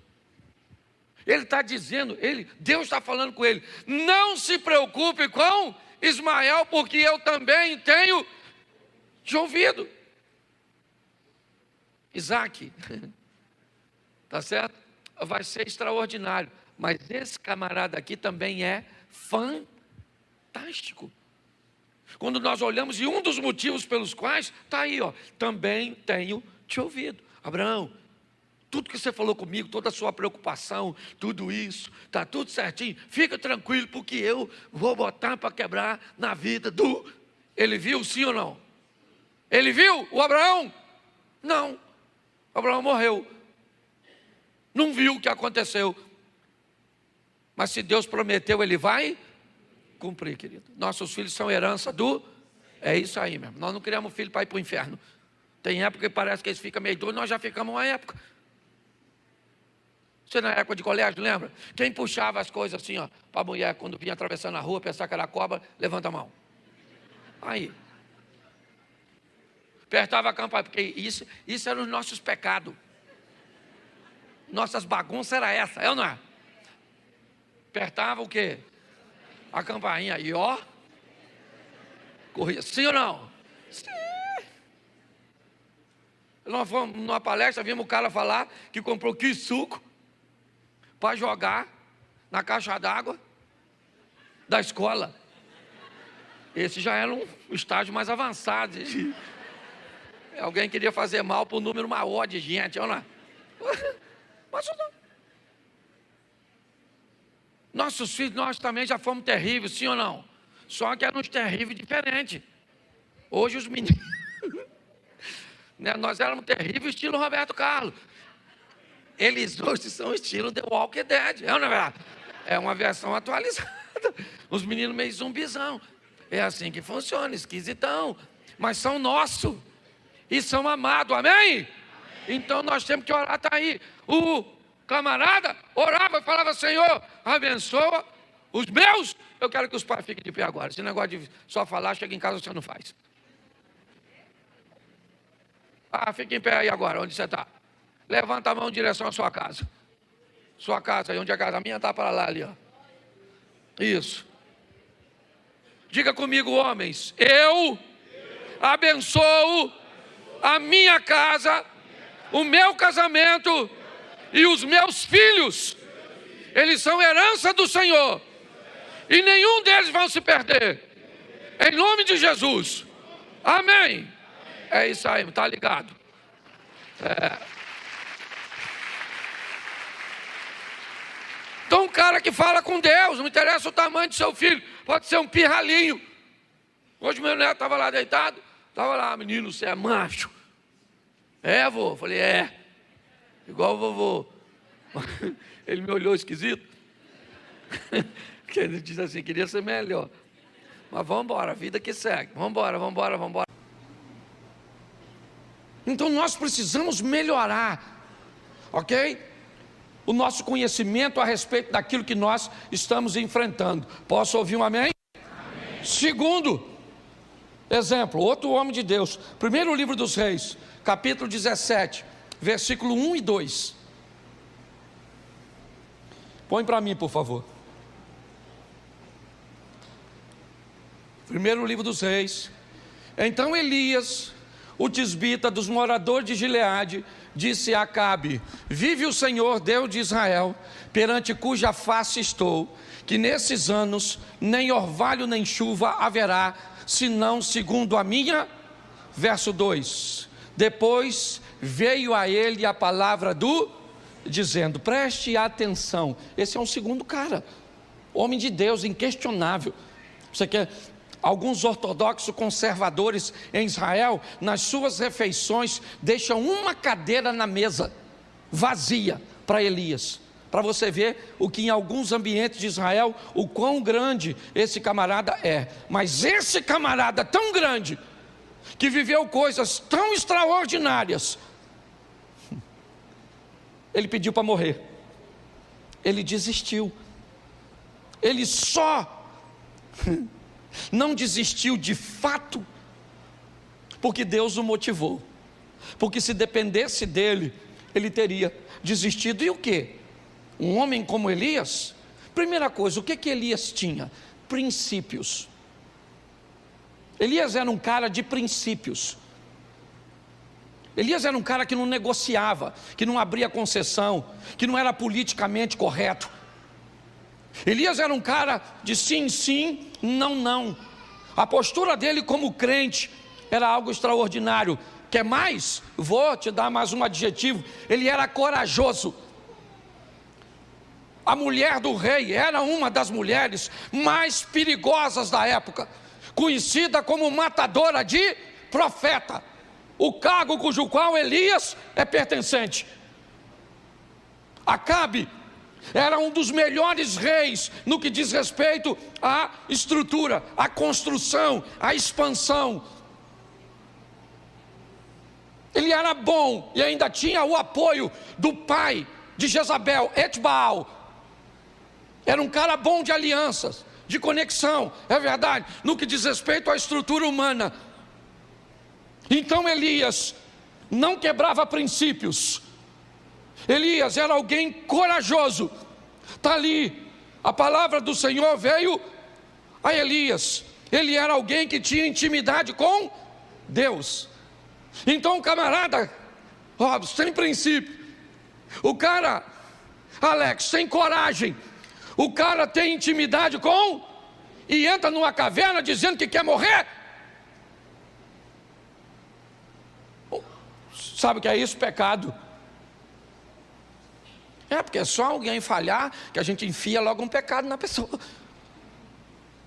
Ele está dizendo, Deus está falando com ele, não se preocupe com Ismael, porque eu também tenho te ouvido. Isaac, tá certo? Vai ser extraordinário, mas esse camarada aqui também é fantástico. Quando nós olhamos, e um dos motivos pelos quais, está aí, ó, também tenho te ouvido. Abraão, tudo que você falou comigo, toda a sua preocupação, tudo isso, está tudo certinho, fica tranquilo, porque eu vou botar para quebrar na vida do... Ele viu, sim ou não? Ele viu o Abraão? Não. Abraão morreu. Não viu o que aconteceu. Mas se Deus prometeu, Ele vai cumprir, querido. Nossos filhos são herança do... É isso aí mesmo. Nós não criamos filho para ir para o inferno. Tem época que parece que eles ficam meio doidos, nós já ficamos uma época. Você na época de colégio, lembra? Quem puxava as coisas assim, ó, para a mulher, quando vinha atravessando a rua, pensar que era cobra, levanta a mão. Aí. Apertava a campainha, porque isso eram os nossos pecados. Nossas bagunças era essa, é ou não é? Apertava o quê? A campainha, e ó, corria, sim ou não? Sim. Nós fomos numa palestra, vimos o cara falar que comprou suco para jogar na caixa d'água da escola. Esse já era um estágio mais avançado. Alguém queria fazer mal para o número maior de gente, ou não? Mas não. Nossos filhos, nós também já fomos terríveis, sim ou não? Só que eram uns terríveis diferentes. Hoje os meninos... Nós éramos terríveis, estilo Roberto Carlos. Eles hoje são estilo The Walking Dead. É uma verdade? É uma versão atualizada. Os meninos meio zumbizão. É assim que funciona, esquisitão. Mas são nossos. E são amados, amém? Então nós temos que orar, está aí. O camarada orava e falava, Senhor, abençoa os meus. Eu quero que os pais fiquem de pé agora. Esse negócio de só falar, chega em casa você não faz. Fica em pé aí agora, onde você está. Levanta a mão em direção à sua casa. Sua casa aí, onde é a casa? A minha está para lá ali, ó. Isso. Diga comigo, homens. Eu abençoo a minha casa, o meu casamento e os meus filhos. Eles são herança do Senhor. E nenhum deles vai se perder. Em nome de Jesus. Amém. É isso aí, está ligado? Então um cara que fala com Deus, não interessa o tamanho do seu filho, pode ser um pirralhinho. Hoje meu neto estava lá deitado, estava lá, menino, você é macho. É, vô? Falei, igual o vovô. Ele me olhou esquisito. Porque ele disse assim, queria ser melhor. Mas vamos embora, a vida que segue. Vamos embora. Então nós precisamos melhorar, ok? O nosso conhecimento a respeito daquilo que nós estamos enfrentando. Posso ouvir um amém? Amém. Segundo exemplo, outro homem de Deus. Primeiro livro dos Reis, capítulo 17, versículo 1 e 2. Põe para mim, por favor. Primeiro livro dos Reis. Então Elias, o tisbita dos moradores de Gileade, disse a Acabe: vive o Senhor, Deus de Israel, perante cuja face estou, que nesses anos nem orvalho nem chuva haverá, senão segundo a minha. Verso 2. Depois veio a ele a palavra dizendo, preste atenção. Esse é um segundo cara, homem de Deus, inquestionável. Você quer... Alguns ortodoxos conservadores em Israel, nas suas refeições, deixam uma cadeira na mesa vazia para Elias. Para você ver o que em alguns ambientes de Israel, o quão grande esse camarada é. Mas esse camarada tão grande, que viveu coisas tão extraordinárias, ele pediu para morrer. Ele desistiu. Ele só não desistiu de fato porque Deus o motivou. Porque se dependesse dele, ele teria desistido. E o quê? Um homem como Elias, primeira coisa, o que Elias tinha? Princípios. Elias era um cara de princípios. Elias era um cara que não negociava, que não abria concessão, que não era politicamente correto. Elias era um cara de sim, sim, não, não. A postura dele como crente era algo extraordinário. Quer mais? Vou te dar mais um adjetivo. Ele era corajoso. A mulher do rei era uma das mulheres mais perigosas da época, conhecida como matadora de profeta, o cargo cujo qual Elias é pertencente. Acabe era um dos melhores reis no que diz respeito à estrutura, à construção, à expansão. Ele era bom e ainda tinha o apoio do pai de Jezabel, Etbaal. Era um cara bom de alianças, de conexão, é verdade, no que diz respeito à estrutura humana. Então Elias não quebrava princípios. Elias era alguém corajoso. Está ali, a palavra do Senhor veio a Elias. Ele era alguém que tinha intimidade com Deus. Então o camarada, sem princípio. O cara, Alex, sem coragem. O cara tem intimidade com e entra numa caverna dizendo que quer morrer. Sabe o que é isso? Pecado. É porque é só alguém falhar que a gente enfia logo um pecado na pessoa.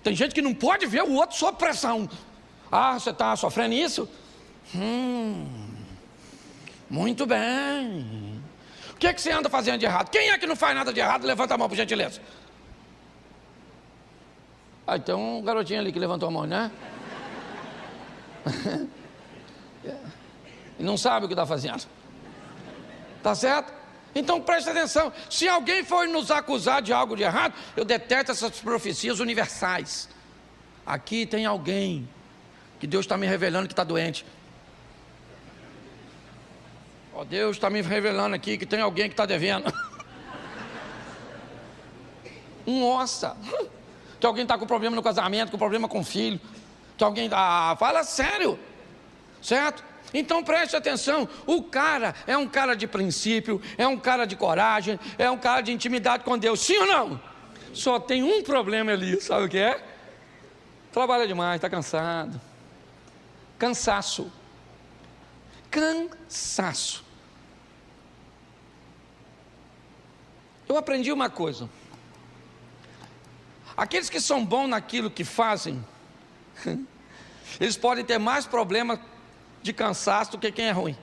Tem gente que não pode ver o outro sob pressão. Ah, você está sofrendo isso? Muito bem. O que é que você anda fazendo de errado? Quem é que não faz nada de errado? Levanta a mão, por gentileza. Ah, tem um garotinho ali que levantou a mão, né? E não sabe o que está fazendo. Tá certo? Então preste atenção. Se alguém for nos acusar de algo de errado, eu detesto essas profecias universais. Aqui tem alguém que Deus está me revelando que está doente. Ó, Deus está me revelando aqui que tem alguém que está devendo. Nossa, que alguém está com problema no casamento, com problema com o filho, que alguém fala sério, certo? Então preste atenção, o cara é um cara de princípio, é um cara de coragem, é um cara de intimidade com Deus, sim ou não? Só tem um problema ali, sabe o que é? Trabalha demais, está cansado. Cansaço. Eu aprendi uma coisa. Aqueles que são bons naquilo que fazem, eles podem ter mais problema de cansaço do que quem é ruim.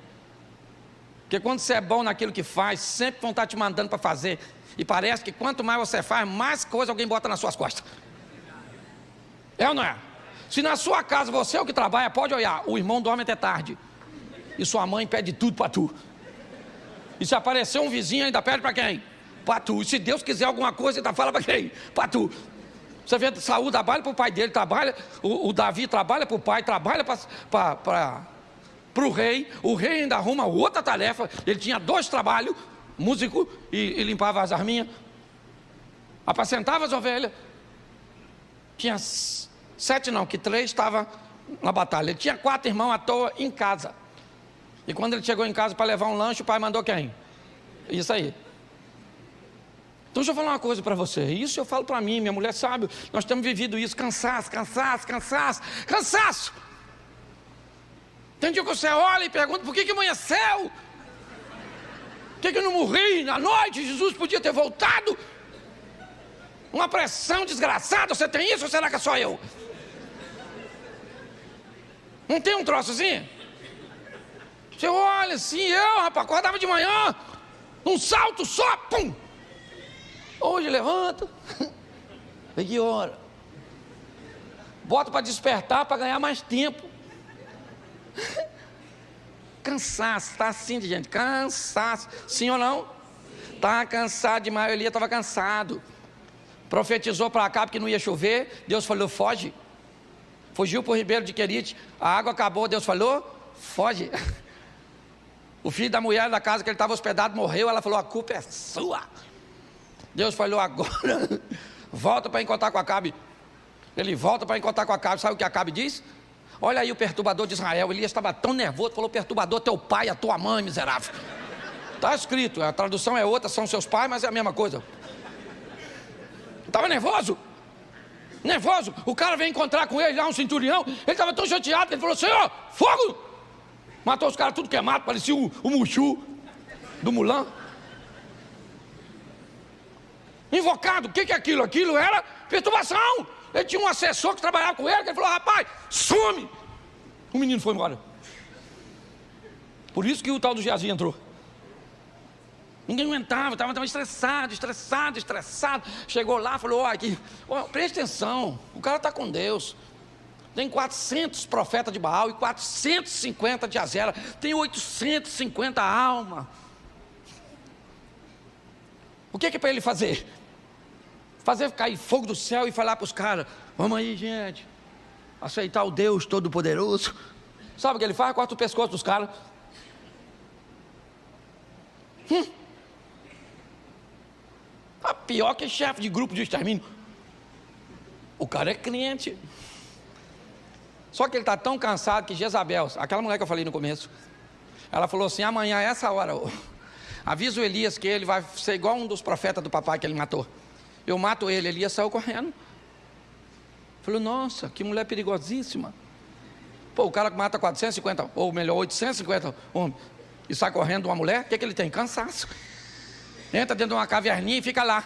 Porque quando você é bom naquilo que faz, sempre vão estar te mandando para fazer. E parece que quanto mais você faz, mais coisa alguém bota nas suas costas. É ou não é? Se na sua casa você é o que trabalha, pode olhar, o irmão dorme até tarde. E sua mãe pede tudo para tu. E se aparecer um vizinho, ainda pede para quem? Para tu. E se Deus quiser alguma coisa, ainda fala para quem? Para tu. Você vê, Saúl trabalha para o pai dele, trabalha, o Davi trabalha para o pai, trabalha para o rei. O rei ainda arruma outra tarefa. Ele tinha 2 trabalhos, músico e limpava as arminhas, apacentava as ovelhas. Tinha 7 não, que 3 estavam na batalha. Ele tinha 4 irmãos à toa em casa. E quando ele chegou em casa para levar um lanche, o pai mandou quem? Isso aí. Então deixa eu falar uma coisa para você. Isso eu falo para mim, minha mulher sabe. Nós temos vivido isso, cansaço. Tem dia que você olha e pergunta, por que amanheceu? Por que eu não morri na noite? Jesus podia ter voltado. Uma pressão desgraçada, você tem isso ou será que é só eu? Não tem um troço assim? Você olha assim, rapaz, acordava de manhã. Um salto só, pum! Hoje levanta. Vê que hora. Bota para despertar, para ganhar mais tempo. Cansaço, está assim de gente, cansaço. Sim ou não? Está cansado demais, Elias estava cansado. Profetizou para Acabe que não ia chover. Deus falou, foge. Fugiu para o ribeiro de Querite. A água acabou, Deus falou, foge. O filho da mulher da casa que ele estava hospedado morreu. Ela falou, a culpa é sua. Deus falou, agora volta para encontrar com Acabe. Ele volta para encontrar com Acabe. Sabe o que Acabe diz? Olha aí o perturbador de Israel. Elias estava tão nervoso, falou, perturbador, teu pai, a tua mãe, miserável. Está escrito, a tradução é outra, são seus pais, mas é a mesma coisa. Estava nervoso. Nervoso. O cara veio encontrar com ele lá, um centurião. Ele estava tão chateado que ele falou, Senhor, fogo! Matou os caras tudo queimado, parecia o Mushu do Mulan. Invocado, o que é aquilo? Aquilo era perturbação. Ele tinha um assessor que trabalhava com ele, que ele falou, rapaz, some! O menino foi embora. Por isso que o tal do Geazi entrou. Ninguém aguentava, estava estressado. Chegou lá, falou, aqui, preste atenção, o cara está com Deus. Tem 400 profetas de Baal e 450 de Azera. Tem 850 almas. O que é para ele fazer? Fazer cair fogo do céu e falar para os caras, vamos aí, gente, aceitar o Deus Todo-Poderoso. Sabe o que ele faz? Corta o pescoço dos caras. Tá pior que chefe de grupo de extermínio. O cara é crente. Só que ele está tão cansado que Jezabel, aquela mulher que eu falei no começo, ela falou assim, amanhã, essa hora, avisa o Elias que ele vai ser igual um dos profetas do papai que ele matou. Eu mato ele. Elias saiu correndo. Falou, nossa, que mulher perigosíssima. Pô, o cara que mata 450, ou melhor, 850 homens, e sai correndo de uma mulher, o que ele tem? Cansaço. Entra dentro de uma caverninha e fica lá.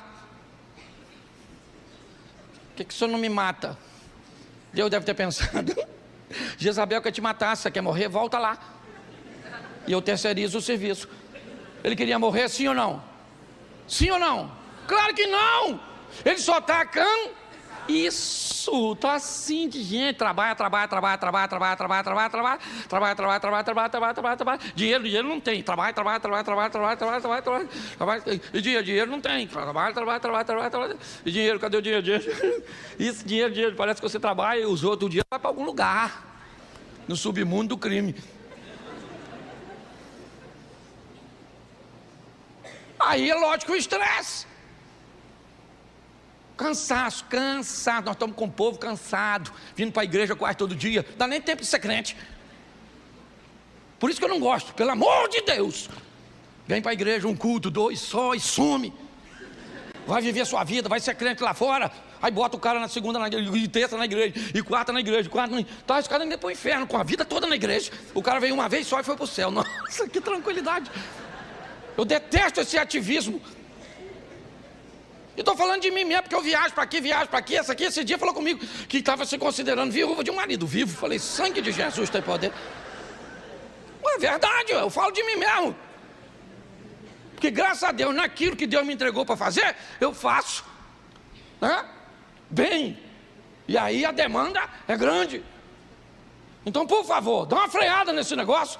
Por que o senhor não me mata? Deus deve ter pensado, Jezabel quer te matar, se você quer morrer, volta lá. E eu terceirizo o serviço. Ele queria morrer, sim ou não? Sim ou não? Claro que não! Ele só está Isso, está assim de gente. Trabalha. Dinheiro não tem. Trabalha. E dinheiro não tem. Trabalha. E dinheiro, cadê o dinheiro? Isso, dinheiro. Parece que você trabalha e os outros o dinheiro vai para algum lugar. No submundo do crime. Aí é lógico o estresse. Cansaço, nós estamos com o povo cansado, vindo para a igreja quase todo dia, não dá nem tempo de ser crente. Por isso que eu não gosto, pelo amor de Deus. Vem para a igreja, um culto, 2 só e some. Vai viver a sua vida, vai ser crente lá fora. Aí bota o cara na segunda, e terça na igreja, e quarta na igreja, tá, esse cara ainda para o inferno, com a vida toda na igreja. O cara veio uma vez só e foi para o céu. Nossa, que tranquilidade. Eu detesto esse ativismo. E estou falando de mim mesmo, porque eu viajo para aqui, esse dia falou comigo que estava se considerando viúva de um marido vivo. Falei, sangue de Jesus tem poder. É verdade, eu falo de mim mesmo. Porque graças a Deus, naquilo que Deus me entregou para fazer, eu faço. Bem. E aí a demanda é grande. Então, por favor, dá uma freada nesse negócio.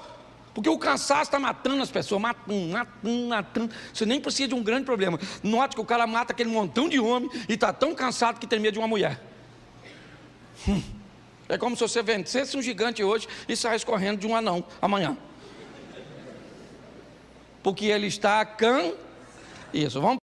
Porque o cansaço está matando as pessoas, matando. Você nem precisa de um grande problema. Note que o cara mata aquele montão de homem e está tão cansado que tem medo de uma mulher. É como se você vencesse um gigante hoje e saísse correndo de um anão amanhã. Porque ele está Isso, vamos